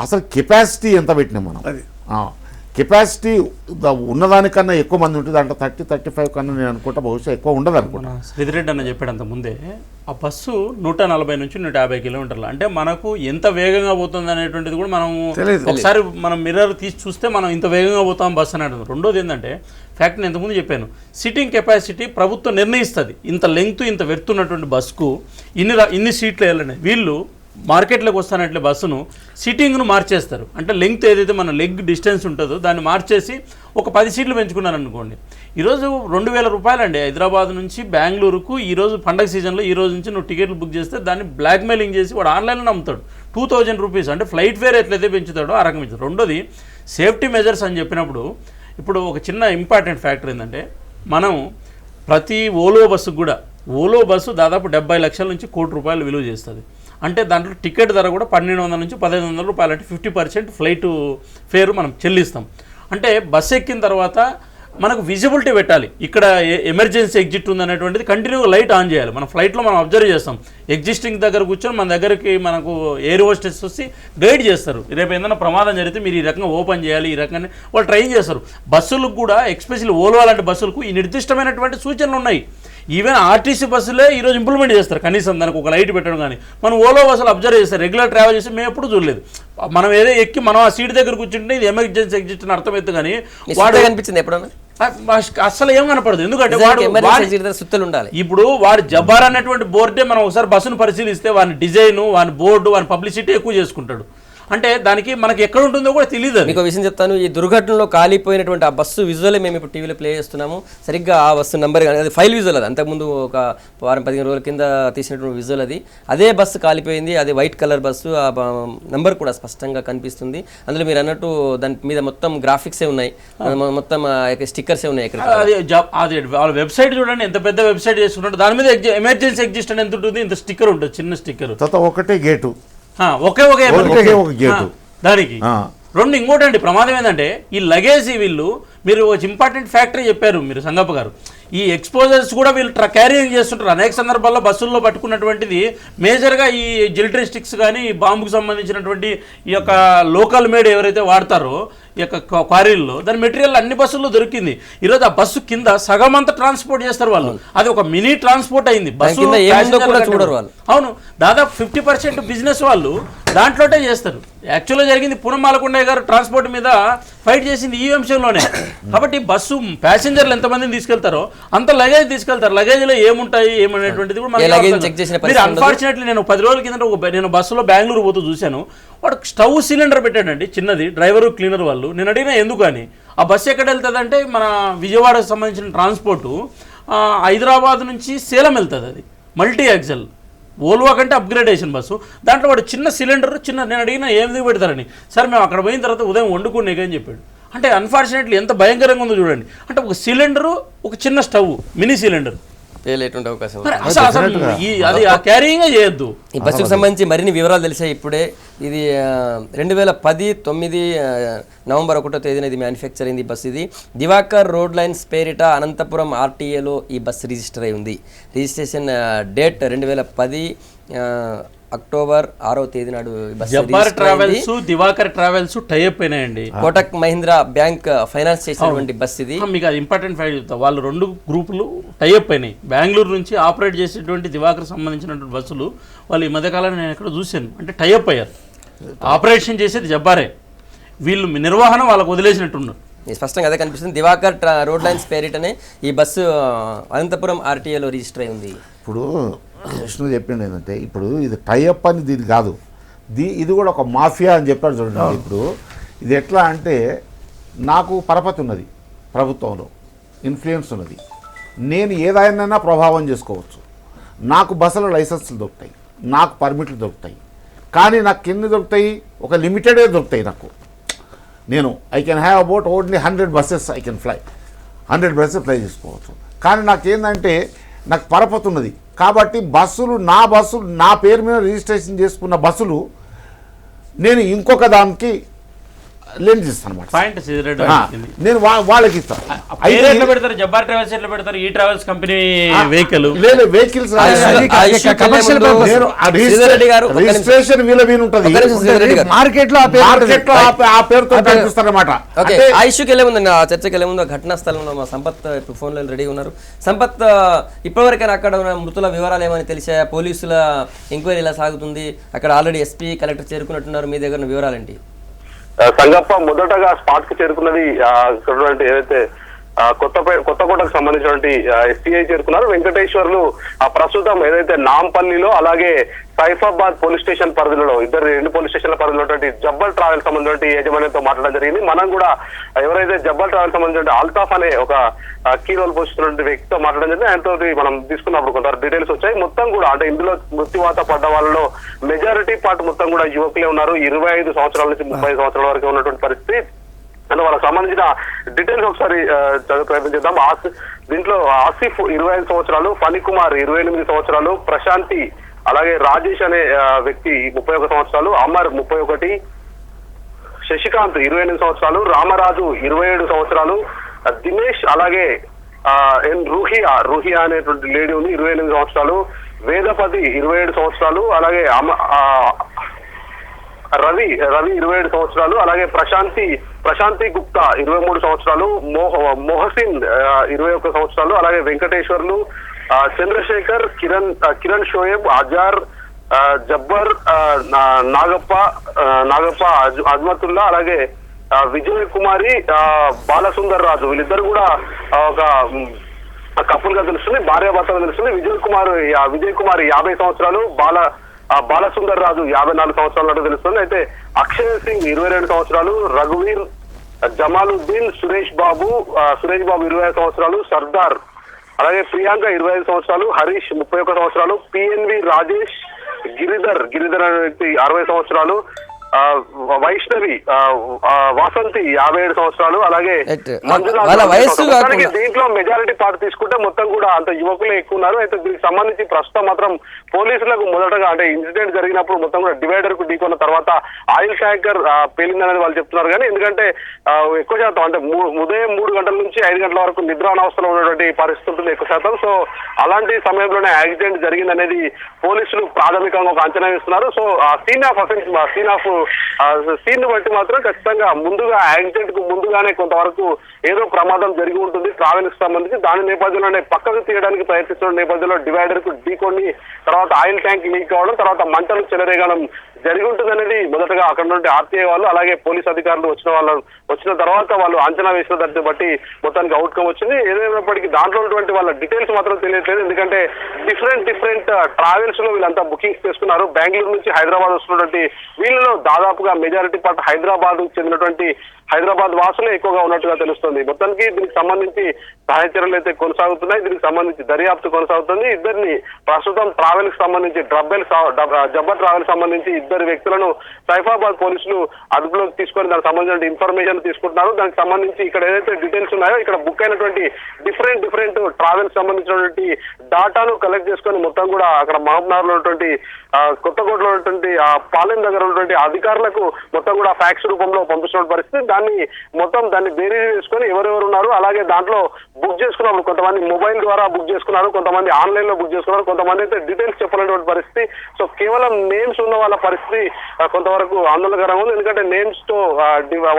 అసలు కెపాసిటీ ఎంత పెట్టినాం మనం, కెపాసిటీ ఉన్నదానికన్నా ఎక్కువ మంది ఉంటుంది. అంటే 30-35 కన్నా నేను అనుకుంటా బహుశా ఎక్కువ ఉండదు అనుకుంటా. శ్రీధరెడ్డి అన్న చెప్పాడు అంత ముందే, ఆ బస్సు 140 నుంచి 150 కిలోమీటర్లు. అంటే మనకు ఎంత వేగంగా పోతుంది అనేటువంటిది కూడా మనం ఒకసారి మనం మిర్రర్ తీసి చూస్తే మనం ఇంత వేగంగా పోతాం బస్సు అని అంటుంది. రెండోది ఏంటంటే ఫ్యాక్ట్, నేను ఇంతకుముందు చెప్పాను, సిట్టింగ్ కెపాసిటీ ప్రభుత్వం నిర్ణయిస్తుంది. ఇంత లెంగ్త్ ఇంత వెళ్తున్నటువంటి బస్సుకు ఇన్ని సీట్లు వెళ్ళండి. వీళ్ళు మార్కెట్లోకి వస్తానంటే బస్సును సిట్టింగ్ను మార్చేస్తారు. అంటే లెంగ్త్ ఏదైతే మన లెగ్ డిస్టెన్స్ ఉంటుందో దాన్ని మార్చేసి ఒక 10 సీట్లు పెంచుకున్నారు అనుకోండి. ఈరోజు 2,000 రూపాయలు అండి హైదరాబాద్ నుంచి బెంగళూరుకు. ఈరోజు పండగ సీజన్లో ఈ రోజు నుంచి నువ్వు టికెట్లు బుక్ చేస్తే దాన్ని బ్లాక్మెయిలింగ్ చేసి వాడు ఆన్లైన్లో అమ్ముతాడు. 2,000 రూపీస్. అంటే ఫ్లైట్ ఫేర్ ఎట్లయితే పెంచుతాడో ఆ రకం ఇచ్చాడు. రెండోది సేఫ్టీ మెజర్స్ అని చెప్పినప్పుడు ఇప్పుడు ఒక చిన్న ఇంపార్టెంట్ ఫ్యాక్టర్ ఏంటంటే, మనం ప్రతి ఓలో బస్సుకు కూడా, ఓలో బస్సు దాదాపు 70 లక్షల నుంచి 1 కోటి రూపాయలు విలువ చేస్తుంది. అంటే దాంట్లో టికెట్ ధర కూడా 1,200 నుంచి 1,500 రూపాయలు. అంటే 50% ఫ్లైట్ ఫేర్ మనం చెల్లిస్తాం. అంటే బస్సు ఎక్కిన తర్వాత మనకు విజిబిలిటీ పెట్టాలి. ఇక్కడ ఎమర్జెన్సీ ఎగ్జిట్ ఉందనేటువంటిది కంటిన్యూగా లైట్ ఆన్ చేయాలి. మన ఫ్లైట్లో మనం అబ్జర్వ్ చేస్తాం. ఎగ్జిస్టింగ్ దగ్గర కూర్చొని మన దగ్గరికి మనకు ఎయిర్ హోస్టెస్ వచ్చి గైడ్ చేస్తారు. రేపు ఏదైనా ప్రమాదం జరిగితే మీరు ఈ రకంగా ఓపెన్ చేయాలి, ఈ రకంగా వాళ్ళు ట్రైన్ చేస్తారు. బస్సులకు కూడా ఎస్పెషల్లీ ఓల్వో లాంటి బస్సులకు ఈ నిర్దిష్టమైనటువంటి సూచనలు ఉన్నాయి. ఈవెన్ ఆర్టీసీ బస్సులే ఈరోజు ఇంప్లిమెంట్ చేస్తారు. కనీసం దానికి ఒక లైట్ పెట్టడం కానీ. మనం ఓలో బస్సులు అబ్జర్వ్ చేస్తారు, రెగ్యులర్ ట్రావెల్ చేసి మేము ఎప్పుడు చూడలేదు. మనం ఏదో ఎక్కి మనం ఆ సీట్ దగ్గర కూర్చుంటే ఇది ఎమర్జెన్సీ ఎగ్జిట్ అని అర్థమైతే కానీ వాడు కనిపించింది ఎప్పుడన్నా అసలు ఏం కనపడదు. ఎందుకంటే ఇప్పుడు వాడు జబ్బార్ అనేటువంటి బోర్డే మనం ఒకసారి బస్సును పరిశీలిస్తే వాని డిజైన్, వాని బోర్డు, వాని పబ్లిసిటీ ఎక్కువ చేసుకుంటాడు. అంటే దానికి మనకి ఎక్కడ ఉంటుందో కూడా తెలియదు. మీకు విషయం చెప్తాను, ఈ దుర్ఘటనలో కాలిపోయినటువంటి ఆ బస్సు విజువల్ మేము ఇప్పుడు టీవీలో ప్లే చేస్తున్నాము. సరిగ్గా ఆ బస్సు నెంబర్ కానీ అది ఫైల్ విజువల్, అది అంతకుముందు ఒక వారం 15 రోజుల కింద తీసినటువంటి విజువల్ అది. అదే బస్సు కాలిపోయింది, అది వైట్ కలర్ బస్సు. ఆ నెంబర్ కూడా స్పష్టంగా కనిపిస్తుంది. అందులో మీరు అన్నట్టు దాని మీద మొత్తం గ్రాఫిక్సే ఉన్నాయి, మొత్తం స్టిక్కర్సే ఉన్నాయి. అది వాళ్ళ వెబ్సైట్ చూడండి, ఎంత పెద్ద వెబ్సైట్ చేసుకున్నట్టు. దాని మీద ఎమర్జెన్సీ ఎగ్జిస్ట్ అని ఎంత ఉంటుంది, ఇంత స్టిక్కర్ ఉంటుంది, చిన్న స్టిక్కర్. ఒకటే గేటు, ఒకే ఒక గేటు దానికి. రెండు ఇంకోటండి ప్రమాదం ఏంటంటే ఈ లగేజ్ వీళ్ళు, మీరు ఒక ఇంపార్టెంట్ ఫ్యాక్టరీ చెప్పారు మీరు సంగప్ప గారు, ఈ ఎక్స్పోజర్స్ కూడా వీళ్ళు క్యారింగ్ చేస్తుంటారు. అనేక సందర్భాల్లో బస్సుల్లో పట్టుకున్నటువంటిది మేజర్గా ఈ జిలిటరీ స్టిక్స్ కానీ బాంబుకు సంబంధించినటువంటి ఈ యొక్క లోకల్ మేడ్ ఎవరైతే వాడతారో ఈ యొక్క క్వారీల్లో దాని మెటీరియల్ అన్ని బస్సుల్లో దొరికింది. ఈరోజు ఆ బస్సు కింద సగం అంతా ట్రాన్స్పోర్ట్ చేస్తారు వాళ్ళు. అది ఒక మినీ ట్రాన్స్పోర్ట్ అయింది. బస్సు చూడరు వాళ్ళు. అవును, దాదాపు 50% బిజినెస్ వాళ్ళు దాంట్లోనే చేస్తారు. యాక్చువల్గా జరిగింది పూనమాలకొండయ్య గారు ట్రాన్స్పోర్ట్ మీద ఫైట్ చేసింది ఈ అంశంలోనే. కాబట్టి బస్సు ప్యాసింజర్లు ఎంతమందిని తీసుకెళ్తారో అంత లగేజ్ తీసుకెళ్తారు. లగేజ్లో ఏముంటాయి ఏమనేటువంటిది కూడా మీరు అన్ఫార్చునేట్లీ నేను 10 రోజుల కింద నేను బస్సులో బెంగళూరు పోతూ చూశాను. వాడు స్టవ్ సిలిండర్ పెట్టాడండి, చిన్నది. డ్రైవరు క్లీనర్ వాళ్ళు. నేను అడిగినా ఎందుకు అని. ఆ బస్సు ఎక్కడ వెళ్తుందంటే మన విజయవాడకు సంబంధించిన ట్రాన్స్పోర్టు హైదరాబాద్ నుంచి సేలం వెళ్తుంది. అది మల్టీ యాక్సెల్ ఓల్వా కంటే అప్గ్రేడేషన్ బస్సు. దాంట్లో వాడు చిన్న సిలిండర్ నేను అడిగినా ఏం పెడతారని. సార్ మేము అక్కడ పోయిన తర్వాత ఉదయం వండుకునేగా అని చెప్పాడు. అంటే అన్ఫార్చునేట్లీ ఎంత భయంకరంగా ఉందో చూడండి. అంటే ఒక సిలిండరు, ఒక చిన్న స్టవ్, మినీ సిలిండర్ పేలేటువంటి అవకాశం. అది క్యారీయింగ్ చేయొద్దు. ఈ బస్సుకు సంబంధించి మరిన్ని వివరాలు తెలిసాయి ఇప్పుడే. ఇది 2010 నవంబర్ 1వ తేదీన ఇది మ్యానుఫ్యాక్చర్ అయింది బస్సు. ఇది దివాకర్ రోడ్ లైన్స్ పేరిట అనంతపురం ఆర్టీఏలో ఈ బస్సు రిజిస్టర్ అయి ఉంది. రిజిస్ట్రేషన్ డేట్ 2010 అక్టోబర్ 6వ తేదీ నాడు. Jabbar travels, Diwakar travels tie-up అయినాయండి. కోటక్ మహీంద్రా బ్యాంక్ ఫైనాన్స్ చేసినటువంటి బస్ ఇది. మీకు అది ఇంపార్టెంట్ ఫ్యాక్ట్ చెప్తా. వాళ్ళు 2 గ్రూపులు టైఅప్ అయినాయి. బెంగళూరు నుంచి ఆపరేట్ చేసేటువంటి దివాకర్ సంబంధించినటువంటి బస్సులు వాళ్ళు ఈ మధ్యకాలంలో నేను ఎక్కడ చూశాను. అంటే టైఅప్ అయ్యారు. ఆపరేషన్ చేసేది జబ్బారే, వీళ్ళు నిర్వహణ వాళ్ళకు వదిలేసినట్టున్నారు. స్పష్టంగా అదే కనిపిస్తుంది. దివాకర్ రోడ్ లైన్స్ పేరిటనే ఈ బస్సు అనంతపురం ఆర్టీఏలో రిజిస్టర్ అయి ఉంది. ఇప్పుడు విష్ణు చెప్పింది ఏంటంటే, ఇప్పుడు ఇది టైఅప్ అని దీని కాదు, ఇది కూడా ఒక మాఫియా అని చెప్పారు చూడండి. ఇప్పుడు ఇది ఎట్లా అంటే, నాకు పరపతి ఉన్నది, ప్రభుత్వంలో ఇన్ఫ్లుయెన్స్ ఉన్నది, నేను ఏదైనా ప్రభావం చేసుకోవచ్చు. నాకు బస్సుల లైసెన్సులు దొరుకుతాయి, నాకు పర్మిట్లు దొరుకుతాయి. కానీ నాకు ఎన్ని దొరుకుతాయి? ఒక లిమిటెడే దొరుకుతాయి నాకు. నేను I can have about only 100 buses I can fly, 100 buses fly చేసుకోవచ్చు. కానీ నాకేందంటే నాకు పరపతి ఉన్నది కాబట్టి బస్సులు నా పేరు మీద రిజిస్ట్రేషన్ చేసుకున్న బస్సులు నేను ఇంకొక దానికి లెండ్ చేస్తాను అన్నమాట. నేను వాళ్ళకి ఇస్తాను. పెడతారు జబ్బార్ ట్రావెల్స్ ఎట్లా పెడతారు? ఈ travels company vehicle vehicles registration వీళ్ళ మీద ఉంటుంది. మార్కెట్ లో ఆ పేరుతో కనిపిస్తారన్నమాట. ఆ ఇష్యూకి వెళ్ళే ముందు, ఆ చర్చకి వెళ్ళే ముందు ఘటనా స్థలంలో మా సంపత్ ఇప్పుడు ఫోన్లో రెడీగా ఉన్నారు. సంపత్, ఇప్పటివరకైనా అక్కడ ఉన్న మృతుల వివరాలు ఏమని తెలిసాయా? పోలీసుల ఎంక్వైరీ ఎలా సాగుతుంది? అక్కడ ఆల్రెడీ ఎస్పీ, కలెక్టర్ చేరుకున్నట్టున్నారు. మీ దగ్గర వివరాలేంటి? సంగప్ప మొదటగా స్పాట్ కి చేరుకున్నది ఏదైతే కొత్తకోటకు సంబంధించినటువంటి ఎస్టీఐ చేరుకున్నారు. వెంకటేశ్వర్లు ప్రస్తుతం ఏదైతే నాంపల్లిలో అలాగే సైఫాబాద్ పోలీస్ స్టేషన్ పరిధిలో 2 పోలీస్ స్టేషన్ల పరిధిలో జబ్బల్ ట్రావెల్ సంబంధించిన యజమానితో మాట్లాడడం జరిగింది. మనం కూడా ఎవరైతే జబ్బల్ ట్రావెల్ సంబంధించిన అల్తాఫ్ అనే ఒక కీ రోల్ పోషిస్తున్న వ్యక్తితో మాట్లాడడం జరిగింది. ఆయనతో మనం తీసుకున్నప్పుడు కొంత డీటెయిల్స్ వచ్చాయి. మొత్తం కూడా అంటే ఇందులో మృత్యువాత పడ్డ వాళ్ళలో మెజారిటీ పార్ట్ మొత్తం కూడా యువకులే ఉన్నారు. 25 సంవత్సరాల నుంచి 30 సంవత్సరాల వరకు ఉన్నటువంటి పరిస్థితి. అంటే వాళ్ళకి సంబంధించిన డీటెయిల్స్ ఒకసారి చదివే ప్రయత్నం చేద్దాం. దీంట్లో ఆసిఫ్ 25 సంవత్సరాలు, ఫణికుమార్ 28 సంవత్సరాలు, ప్రశాంతి అలాగే రాజేష్ అనే వ్యక్తి 31 సంవత్సరాలు, అమర్ 31, శశికాంత్ 28 సంవత్సరాలు, రామరాజు 27 సంవత్సరాలు, దినేష్ అలాగే రూహియా అనేటువంటి లేడీ ఉంది 28 సంవత్సరాలు, వేదపతి 27 సంవత్సరాలు, అలాగే రవి 27 సంవత్సరాలు, అలాగే ప్రశాంతి గుప్తా 23 సంవత్సరాలు, మొహసిన్ 21 సంవత్సరాలు, అలాగే వెంకటేశ్వర్లు, చంద్రశేఖర్, కిరణ్ షోయబ్, అజార్, జబ్బర్, నాగప్ప అజ్మతుల్లా, అలాగే విజయ్ కుమారి, బాలసుందర్ రాజు వీళ్ళిద్దరు కూడా ఒక కపుల్ గా తెలుస్తుంది, భార్యాభర్తగా తెలుస్తుంది. విజయ్ కుమార్ 50 సంవత్సరాలు, బాలసుందర్ రాజు 54 సంవత్సరాలు తెలుస్తుంది. అయితే అక్షయ్ సింగ్ 22 సంవత్సరాలు, రఘువీర్, జమాలుద్దీన్, సురేష్ బాబు 25 సంవత్సరాలు, సర్దార్ అలాగే ప్రియాంక 25 సంవత్సరాలు, హరీష్ 31 సంవత్సరాలు, పిఎన్వి రాజేష్, గిరిధర్ అనే వ్యక్తి 60 సంవత్సరాలు, వైష్ణవి వాసంతి 57 సంవత్సరాలు, అలాగే వాళ్ళ వయస్సు దీంట్లో మెజారిటీ పార్ట్ తీసుకుంటే మొత్తం కూడా అంత యువకులే ఎక్కువ ఉన్నారు. అయితే దీనికి సంబంధించి ప్రస్తుతం మాత్రం పోలీసులకు మొదటగా అంటే ఇన్సిడెంట్ జరిగినప్పుడు మొత్తం కూడా డివైడర్ కు ఢీకొన్న తర్వాత ఆయిల్ ట్యాంకర్ పేలిందని వాళ్ళు చెప్తున్నారు. కానీ ఎందుకంటే ఎక్కువ శాతం అంటే ఉదయం 3 గంటల నుంచి 5 గంటల వరకు నిద్రావస్థలో ఉన్నటువంటి పరిస్థితి ఉంటుంది ఎక్కువ శాతం. సో అలాంటి సమయంలోనే యాక్సిడెంట్ జరిగిందనేది పోలీసులు ప్రాథమికంగా ఒక అంచనా వేస్తున్నారు. సో సీన్ బట్టి మాత్రం ఖచ్చితంగా ముందుగా యాక్సిడెంట్ కు ముందుగానే కొంతవరకు ఏదో ప్రమాదం జరిగి ఉంటుంది ట్రావెల్స్ కి సంబంధించి. దాని నేపథ్యంలోనే పక్కకు తీయడానికి ప్రయత్నిస్తున్న నేపథ్యంలో డివైడర్ కు ఢీకొని తర్వాత ఆయిల్ ట్యాంక్ లీక్ కావడం, తర్వాత మంటలు చెలరేగడం జరిగి ఉంటుంది అనేది మొదటగా అక్కడ నుండి ఆర్టీఐ వాళ్ళు అలాగే పోలీస్ అధికారులు వచ్చిన తర్వాత వాళ్ళు అంచనా వేసిన దాన్ని బట్టి మొత్తానికి అవుట్కమ్ వచ్చింది. ఏదైనప్పటికీ దాంట్లో ఉన్నటువంటి వాళ్ళ డీటెయిల్స్ మాత్రం తెలియట్లేదు. ఎందుకంటే డిఫరెంట్ ట్రావెల్స్ లో వీళ్ళంతా బుకింగ్స్ చేసుకున్నారు. బెంగళూరు నుంచి హైదరాబాద్ వస్తున్నటువంటి వీళ్ళలో దాదాపుగా మెజారిటీ పార్ట్ హైదరాబాద్ చెందినటువంటి హైదరాబాద్ వాసులే ఎక్కువగా ఉన్నట్టుగా తెలుస్తుంది. మొత్తానికి దీనికి సంబంధించి సహాయ చర్యలు అయితే కొనసాగుతున్నాయి. దీనికి సంబంధించి దర్యాప్తు కొనసాగుతుంది. ఇద్దరిని ప్రస్తుతం ట్రావెల్ కి సంబంధించి జబ్బర్ ట్రావెల్ సంబంధించి 2 వ్యక్తులను సైఫాబాద్ పోలీసులు అదుపులోకి తీసుకొని దానికి సంబంధించిన ఇన్ఫర్మేషన్ తీసుకుంటున్నారు. దానికి సంబంధించి ఇక్కడ ఏదైతే డీటెయిల్స్ ఉన్నాయో ఇక్కడ బుక్ అయినటువంటి డిఫరెంట్ ట్రావెల్స్ సంబంధించినటువంటి డాటాను కలెక్ట్ చేసుకొని మొత్తం కూడా అక్కడ మహబూబ్నగర్ లో ఉన్నటువంటి కొత్తకోటలో ఉన్నటువంటి పాలెం దగ్గర ఉన్నటువంటి అధికారులకు మొత్తం కూడా ఫ్యాక్స్ రూపంలో పంపిస్తున్న పరిస్థితి. దాన్ని బేరీ చేసుకొని ఎవరెవరు ఉన్నారు, అలాగే దాంట్లో బుక్ చేసుకున్నప్పుడు కొంతమంది మొబైల్ ద్వారా బుక్ చేసుకున్నారు, కొంతమంది ఆన్లైన్ లో బుక్ చేసుకున్నారు, కొంతమంది అయితే డీటెయిల్స్ చెప్పలేటువంటి పరిస్థితి. సో కేవలం నేమ్స్ ఉన్న వాళ్ళ పరిస్థితి కొంతవరకు ఆందోళనకరంగా ఉంది. ఎందుకంటే నేమ్స్ తో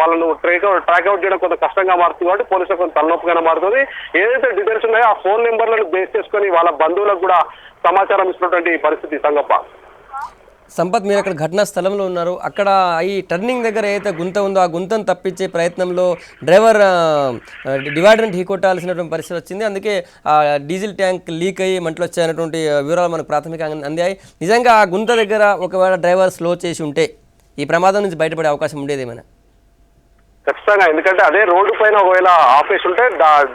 వాళ్ళను ట్రాక్ అవుట్ చేయడం కొంత కష్టంగా మారుతుంది కాబట్టి పోలీసులకు కొంత తలనొప్పిగానే మారుతుంది. ఏదైతే డీటెయిల్స్ ఉన్నాయో ఆ ఫోన్ నెంబర్లను బేస్ చేసుకొని వాళ్ళ బంధువులకు కూడా సమాచారం ఇస్తున్నటువంటి పరిస్థితి. సంగప్ప సంపత్, మీరు అక్కడ ఘటనా స్థలంలో ఉన్నారు. అక్కడ ఈ టర్నింగ్ దగ్గర ఏదైతే గుంత ఉందో ఆ గుంతను తప్పించే ప్రయత్నంలో డ్రైవర్ డివైడర్ని ఢీకొట్టాల్సినటువంటి పరిస్థితి వచ్చింది. అందుకే ఆ డీజిల్ ట్యాంక్ లీక్ అయ్యి మంటలు వచ్చాయన్నటువంటి వివరాలు మనకు ప్రాథమికంగా అందాయి. నిజంగా ఆ గుంత దగ్గర ఒకవేళ డ్రైవర్ స్లో చేసి ఉంటే ఈ ప్రమాదం నుంచి బయటపడే అవకాశం ఉండేదేమైనా? ఖచ్చితంగా, ఎందుకంటే అదే రోడ్డు పైన ఒకవేళ ఆపేసి ఉంటే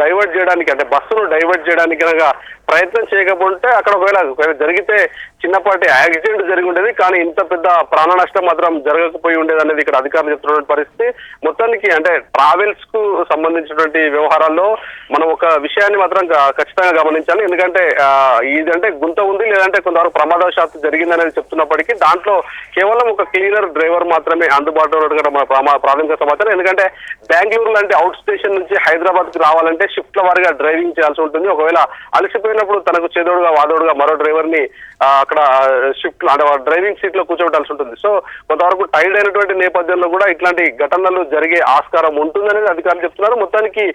డైవర్ట్ చేయడానికి అంటే బస్సును డైవర్ట్ చేయడానికి కనుక ప్రయత్నం చేయకపోతే అక్కడ ఒకవేళ జరిగితే చిన్నపాటి యాక్సిడెంట్ జరిగి ఉండేది. కానీ ఇంత పెద్ద ప్రాణ నష్టం మాత్రం జరగకపోయి ఉండేది అనేది ఇక్కడ అధికారులు చెప్తున్నటువంటి పరిస్థితి. మొత్తానికి అంటే ట్రావెల్స్ కు సంబంధించినటువంటి వ్యవహారాల్లో మనం ఒక విషయాన్ని మాత్రం ఖచ్చితంగా గమనించాలి. ఎందుకంటే ఇదంటే గుంత ఉంది లేదంటే కొంతవరకు ప్రమాదవశాత్తు జరిగిందనేది చెప్తున్నప్పటికీ దాంట్లో కేవలం ఒక క్లీనర్ డ్రైవర్ మాత్రమే అందుబాటులో ఉన్నట్టుగా మన ప్రాథమిక సమాచారం. ఎందుకంటే బెంగళూరు లాంటి అవుట్ స్టేషన్ నుంచి హైదరాబాద్ కి రావాలంటే షిఫ్ట్ల వారిగా డ్రైవింగ్ చేయాల్సి ఉంటుంది. ఒకవేళ అలసిపోయినప్పుడు తనకు చేదోడుగా వాదోడుగా మరో డ్రైవర్ ని అక్కడ షిఫ్ట్ అంటే డ్రైవింగ్ సీట్ లో కూర్చోబెట్టాల్సి ఉంటుంది. సో కొంతవరకు టైర్డ్ అయినటువంటి నేపథ్యంలో కూడా ఇట్లాంటి ఘటనలు జరిగే ఆస్కారం ఉంటుందనేది అధికారులు చెప్తున్నారు. మొత్తానికి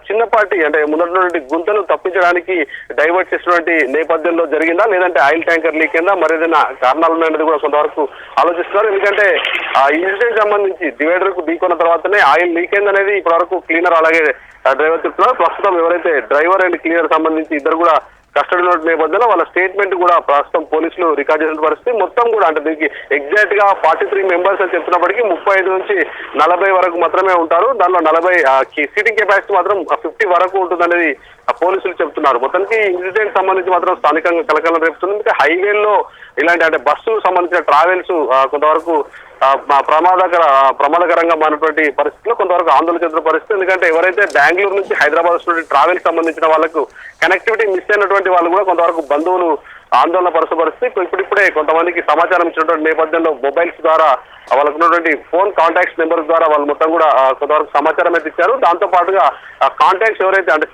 చిన్నపాటి అంటే ముందటువంటి గుంతను తప్పించడానికి డైవర్ట్ చేసినటువంటి నేపథ్యంలో జరిగిందా లేదంటే ఆయిల్ ట్యాంకర్ లీక్ అయిందా మరేదైనా కారణాలు ఉన్నాయనేది కూడా కొంతవరకు ఆలోచిస్తున్నారు. ఎందుకంటే ఆ ఇన్సిడెంట్ సంబంధించి డివైడర్ కు ఢీకొన్న తర్వాతనే ఆయిల్ లీక్ అయింది అనేది ఇప్పటివరకు క్లీనర్ అలాగే డ్రైవర్ చెప్తున్నారు. ప్రస్తుతం ఎవరైతే డ్రైవర్ అండ్ క్లీనర్ సంబంధించి ఇద్దరు కూడా కస్టడీలో నేపథ్యంలో వాళ్ళ స్టేట్మెంట్ కూడా ప్రస్తుతం పోలీసులు రికార్డ్ చేసిన పరిస్థితి. మొత్తం కూడా అంటే దీనికి ఎగ్జాక్ట్ గా 43 మెంబర్స్ అని చెప్తున్నప్పటికీ 35 నుంచి 40 వరకు మాత్రమే ఉంటారు. దానిలో 40 సీటింగ్ కెపాసిటీ మాత్రం 50 వరకు ఉంటుందనేది పోలీసులు చెప్తున్నారు. మొత్తానికి ఇన్సిడెంట్ సంబంధించి మాత్రం స్థానికంగా కలకలం రేపుతుంది. ఇంకా హైవేల్లో ఇలాంటి అంటే బస్సు సంబంధించిన ట్రావెల్స్ కొంతవరకు ప్రమాదకరంగా మారినటువంటి పరిస్థితిలో కొంతవరకు ఆందోళన చెందిన పరిస్థితి. ఎందుకంటే ఎవరైతే బెంగళూరు నుంచి హైదరాబాద్ వస్తున్న ట్రావెల్ సంబంధించిన వాళ్ళకు కనెక్టివిటీ మిస్ అయినటువంటి వాళ్ళు కూడా కొంతవరకు బంధువులు ఆందోళన పరిస్థితి. ఇప్పుడిప్పుడే కొంతమందికి సమాచారం ఇచ్చినటువంటి నేపథ్యంలో మొబైల్స్ ద్వారా వాళ్ళకు ఉన్నటువంటి ఫోన్ కాంటాక్ట్స్ నెంబర్ ద్వారా వాళ్ళు మొత్తం కూడా కొంతవరకు సమాచారం అయితే ఇచ్చారు. దాంతో పాటుగా కాంటాక్ట్స్ ఎవరైతే అంటే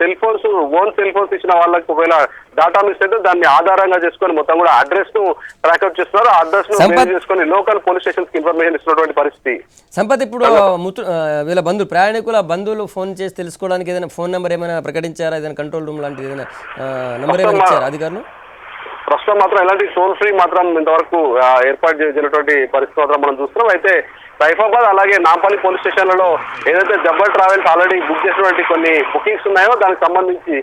ఓన్ సెల్ ఫోన్స్ ఇచ్చిన వాళ్ళకి ఒకవేళ డాటా మిస్ అయితే దాన్ని ఆధారంగా చేసుకొని మొత్తం కూడా అడ్రస్ ను ట్రాక్అవుట్ చేస్తున్నారు. ఆ అడ్రస్ ను బేస్ చేసుకొని లోకల్ పోలీస్ స్టేషన్స్ కి ఇన్ఫర్మేషన్ ఇస్తున్నటువంటి పరిస్థితి. సంపత్, ఇప్పుడు వీళ్ళ ప్రయాణికుల బంధువులు ఫోన్ చేసి తెలుసుకోవడానికి ఏదైనా ఫోన్ నెంబర్ ఏమైనా ప్రకటించారా? ఏదైనా కంట్రోల్ రూమ్ లాంటిది ఏదైనా నెంబర్ ఏమైనా ఇచ్చారా అధికారులు? ప్రస్తుతం మాత్రం ఎలాంటి టోల్ ఫ్రీ మాత్రం ఇంతవరకు ఏర్పాటు చేసినటువంటి పరిస్థితి మాత్రం మనం చూస్తున్నాం. అయితే సైఫాబాద్ అలాగే నాంపల్లి పోలీస్ స్టేషన్లలో ఏదైతే జబ్బర్ ట్రావెల్స్ ఆల్రెడీ బుక్ చేసినటువంటి కొన్ని బుకింగ్స్ ఉన్నాయో దానికి సంబంధించి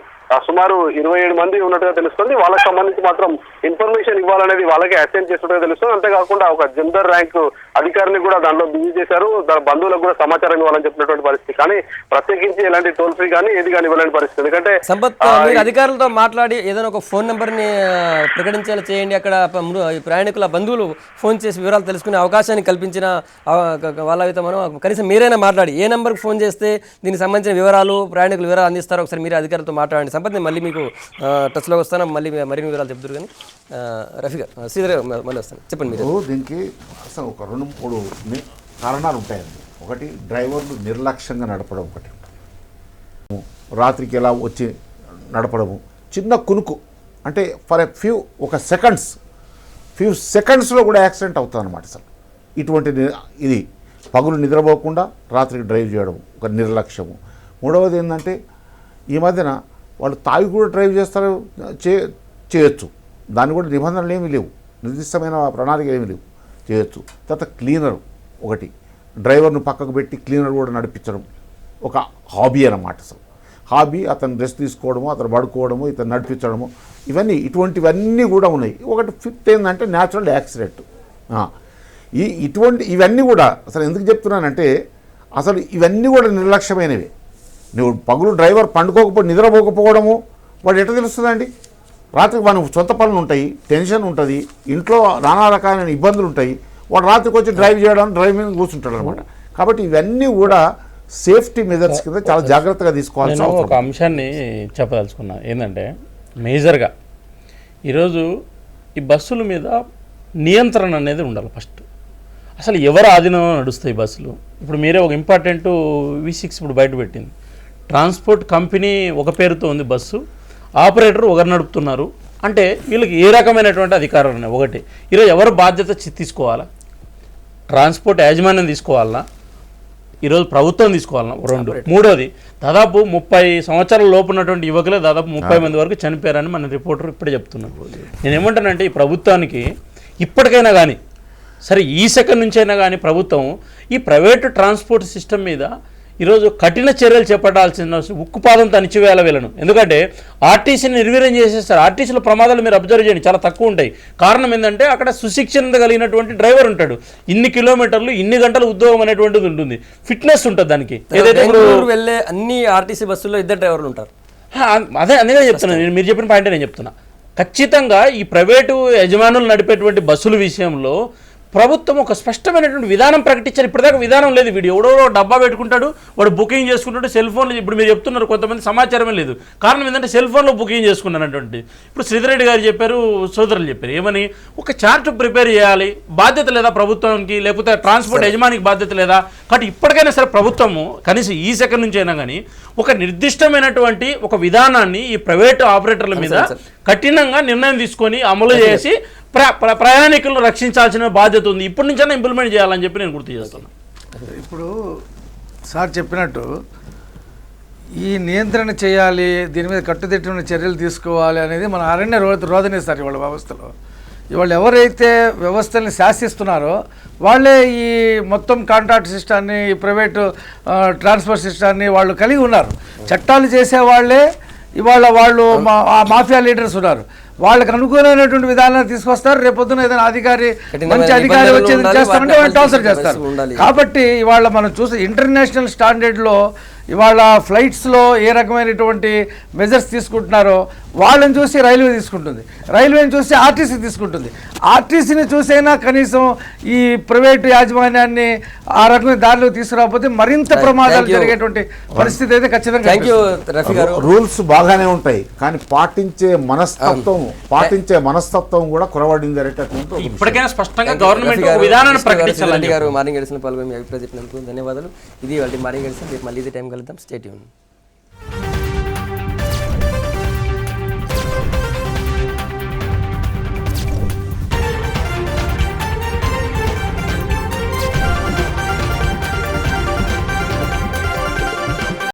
సుమారు 27 మంది ఉన్నట్టుగా తెలుస్తుంది. వాళ్ళకి సంబంధించి మాత్రం ఇన్ఫర్మేషన్ ఇవ్వాలనేది వాళ్ళకే అసైన్ చేస్తున్నట్టుగా తెలుస్తుంది. అంతేకాకుండా ఒక జెండర్ ర్యాంక్ అధికారిని కూడా దాంట్లో బిజీ చేశారు. దాని బంధువులకు కూడా సమాచారం ఇవ్వాలని చెప్పినటువంటి పరిస్థితి. కానీ ప్రత్యేకించి ఎలాంటి టోల్ ఫ్రీ కానీ ఏది కానీ ఇవ్వలేని పరిస్థితి. ఎందుకంటే సంపత్, మీరు అధికారులతో మాట్లాడి ఏదైనా ఒక ఫోన్ నెంబర్ని ప్రకటించేలా చేయండి. అక్కడ ప్రయాణికుల బంధువులు ఫోన్ చేసి వివరాలు తెలుసుకునే అవకాశాన్ని కల్పించిన వాళ్ళైతే మనం కనీసం మీరైనా మాట్లాడి ఏ నెంబర్కి ఫోన్ చేస్తే దీనికి సంబంధించిన వివరాలు ప్రయాణికుల వివరాలు అందిస్తారో ఒకసారి మీరు అధికారులతో మాట్లాడండి. సంపత్, నేను మళ్ళీ మీకు టచ్లో వస్తాను, మళ్ళీ మరిన్ని వివరాలు చెప్తారు. కానీ రఫీ గారు, శ్రీధర్ మళ్ళీ వస్తాను, చెప్పండి మీరు. దీనికి అసలు ఒక 2-3 కారణాలు ఉంటాయండి. ఒకటి, డ్రైవర్లు నిర్లక్ష్యంగా నడపడం, ఒకటి రాత్రికి ఎలా వచ్చి నడపడము, చిన్న కునుకు అంటే ఫర్ ఒక ఫ్యూ సెకండ్స్లో కూడా యాక్సిడెంట్ అవుతుంది అన్నమాట. అసలు ఇటువంటి ఇది పగులు నిద్రపోకుండా రాత్రికి డ్రైవ్ చేయడం ఒక నిర్లక్ష్యము. మూడవది ఏంటంటే ఈ మధ్యన వాళ్ళు తాగి కూడా డ్రైవ్ చేస్తారు, చేయొచ్చు. దాని కూడా నిబంధనలు ఏమీ లేవు, నిర్దిష్టమైన ప్రణాళిక ఏమీ లేవు, చేయొచ్చు. తర్వాత క్లీనర్ ఒకటి, డ్రైవర్ను పక్కకు పెట్టి క్లీనర్ కూడా నడిపించడం ఒక హాబీ అన్నమాట. అసలు హాబీ, అతను రెస్ట్ తీసుకోవడము, అతను పడుకోవడము, ఇతను నడిపించడము, ఇటువంటివన్నీ కూడా ఉన్నాయి. ఒకటి ఫిఫ్త్ ఏంటంటే న్యాచురల్ యాక్సిడెంట్. ఇవన్నీ కూడా అసలు ఎందుకు చెప్తున్నానంటే అసలు ఇవన్నీ కూడా నిర్లక్ష్యమైనవి. నువ్వు పగులు డ్రైవర్ పండుకోకపోతే నిద్రపోకపోవడము వాడు ఎట్లా తెలుస్తుందండి? రాత్రికి మన సొంత పనులు ఉంటాయి, టెన్షన్ ఉంటుంది, ఇంట్లో నానా రకాలైన ఇబ్బందులు ఉంటాయి, వాడు రాత్రికి వచ్చి డ్రైవ్ మీద కూర్చుంటాడు అనమాట. కాబట్టి ఇవన్నీ కూడా సేఫ్టీ మెజర్స్ కింద చాలా జాగ్రత్తగా తీసుకోవాల్సిన అవసరం. ఒక అంశాన్ని చెప్పదలుచుకున్నా ఏంటంటే, మేజర్గా ఈరోజు ఈ బస్సుల మీద నియంత్రణ అనేది ఉండాలి. ఫస్ట్ అసలు ఎవరు ఆధీనంలో నడుస్తాయి బస్సులు? ఇప్పుడు మీరే ఒక ఇంపార్టెంట్ V6 ఇప్పుడు బయట పెట్టింది. ట్రాన్స్పోర్ట్ కంపెనీ ఒక పేరుతో ఉంది బస్సు, ఆపరేటర్ ఒకరు నడుపుతున్నారు అంటే వీళ్ళకి ఏ రకమైనటువంటి అధికారాలు ఉన్నాయి? ఒకటి, ఈరోజు ఎవరు బాధ్యత తీసుకోవాలా? ట్రాన్స్పోర్ట్ యాజమాన్యం తీసుకోవాలన్నా, ఈరోజు ప్రభుత్వం తీసుకోవాలన్నా? 2. మూడోది, దాదాపు 30 సంవత్సరాల లోపు ఉన్నటువంటి యువకులే దాదాపు 30 మంది వరకు చనిపోయారని మన రిపోర్టర్ ఇప్పుడే చెప్తున్నాను. నేనేమంటానంటే ఈ ప్రభుత్వానికి ఇప్పటికైనా కానీ సరే ఈ సెకండ్ నుంచైనా కానీ ప్రభుత్వం ఈ ప్రైవేటు ట్రాన్స్పోర్ట్ సిస్టమ్ మీద ఈరోజు కఠిన చర్యలు చేపట్టాల్సిన ఉక్కుపాదంతో అణిచివేయాల వీళ్ళను. ఎందుకంటే ఆర్టీసీని నిర్వీర్యం చేసేస్తారు. ఆర్టీసీలో ప్రమాదాలు మీరు అబ్జర్వ్ చేయండి, చాలా తక్కువ ఉంటాయి. కారణం ఏంటంటే అక్కడ సుశిక్షణ కలిగినటువంటి డ్రైవర్ ఉంటాడు, ఇన్ని కిలోమీటర్లు ఇన్ని గంటల ఉద్యోగం అనేటువంటిది ఉంటుంది, ఫిట్నెస్ ఉంటుంది దానికి. ఏదైతే వెళ్ళే అన్ని ఆర్టీసీ బస్సుల్లో 2 డ్రైవర్లు ఉంటారు. అందుకే చెప్తున్నాను, మీరు చెప్పిన పాయింటే నేను చెప్తున్నా. ఖచ్చితంగా ఈ ప్రైవేటు యజమానులు నడిపేటువంటి బస్సుల విషయంలో ప్రభుత్వం ఒక స్పష్టమైనటువంటి విధానం ప్రకటించారు. ఇప్పటిదాకా విధానం లేదు. వీడు ఎవడో డబ్బా పెట్టుకుంటాడు, వాడు బుకింగ్ చేసుకుంటాడు సెల్ ఫోన్లో. ఇప్పుడు మీరు చెప్తున్నారు కొంతమంది సమాచారమే లేదు. కారణం ఏంటంటే సెల్ ఫోన్లో బుకింగ్ చేసుకున్నారటువంటి. ఇప్పుడు శ్రీధర్ రెడ్డి గారు చెప్పారు, సోదరులు చెప్పారు ఏమని, ఒక చార్ట్ ప్రిపేర్ చేయాలి. బాధ్యత లేదా ప్రభుత్వానికి, లేకపోతే ట్రాన్స్పోర్ట్ యజమానికి బాధ్యత లేదా? కాబట్టి ఇప్పటికైనా సరే ప్రభుత్వము కనీసం ఈ సెకండ్ నుంచి అయినా కానీ ఒక నిర్దిష్టమైనటువంటి ఒక విధానాన్ని ఈ ప్రైవేటు ఆపరేటర్ల మీద కఠినంగా నిర్ణయం తీసుకొని అమలు చేసి ప్రయాణికులను రక్షించాల్సిన బాధ్యత ఉంది. ఇప్పటి నుంచైనా ఇంప్లిమెంట్ చేయాలని చెప్పి నేను గుర్తు చేస్తున్నాను. ఇప్పుడు సార్ చెప్పినట్టు ఈ నియంత్రణ చేయాలి, దీని మీద కట్టుదిట్టమైన చర్యలు తీసుకోవాలి అనేది మన అరణ్య రోదనేస్తారు ఇవాళ వ్యవస్థలో. ఇవాళ ఎవరైతే వ్యవస్థల్ని శాసిస్తున్నారో వాళ్ళే ఈ మొత్తం కాంట్రాక్ట్ సిస్టాన్ని, ఈ ప్రైవేటు ట్రాన్స్పోర్ట్ సిస్టాన్ని వాళ్ళు కలిగి ఉన్నారు. చట్టాలు చేసే వాళ్ళే ఇవాళ వాళ్ళు మాఫియా లీడర్స్ ఉన్నారు. వాళ్ళకి అనుకూలమైనటువంటి విధానాలు తీసుకొస్తారు. రేపొద్దున ఏదైనా మంచి అధికారి వచ్చేది చేస్తారంటే వాళ్ళు టార్చర్ చేస్తారు. కాబట్టి ఇవాళ మనం చూస్తే ఇంటర్నేషనల్ స్టాండర్డ్లో ఇవాళ ఫ్లైట్స్లో ఏ రకమైనటువంటి మెజర్స్ తీసుకుంటున్నారో వాళ్ళని చూసి రైల్వే తీసుకుంటుంది, రైల్వేని చూసి ఆర్టీసీ తీసుకుంటుంది. ఆర్టీసీని చూసైనా కనీసం ఈ ప్రైవేటు యాజమాన్యాన్ని ఆ రకమైన దారిలో తీసుకురాకపోతే మరింత ప్రమాదాలు జరిగేటువంటి పరిస్థితి అయితే ఖచ్చితంగా. రూల్స్ బాగానే ఉంటాయి కానీ పాటించే మనస్తత్వం కూడా కురవడింది అనేటటువంటి ఇప్పటికైనా స్పష్టంగా గవర్నమెంట్ విధానాన్ని ప్రకటించాలి. గారు మార్నింగ్ ఎడిషన్ పాల్గొని మీ అభిప్రాయం చెప్పినందుకు ధన్యవాదాలు. ఇది వాళ్ళ మార్నింగ్ ఎడిషన్. మళ్ళీ ఇదే టైం కలుద్దాం. Stay tune.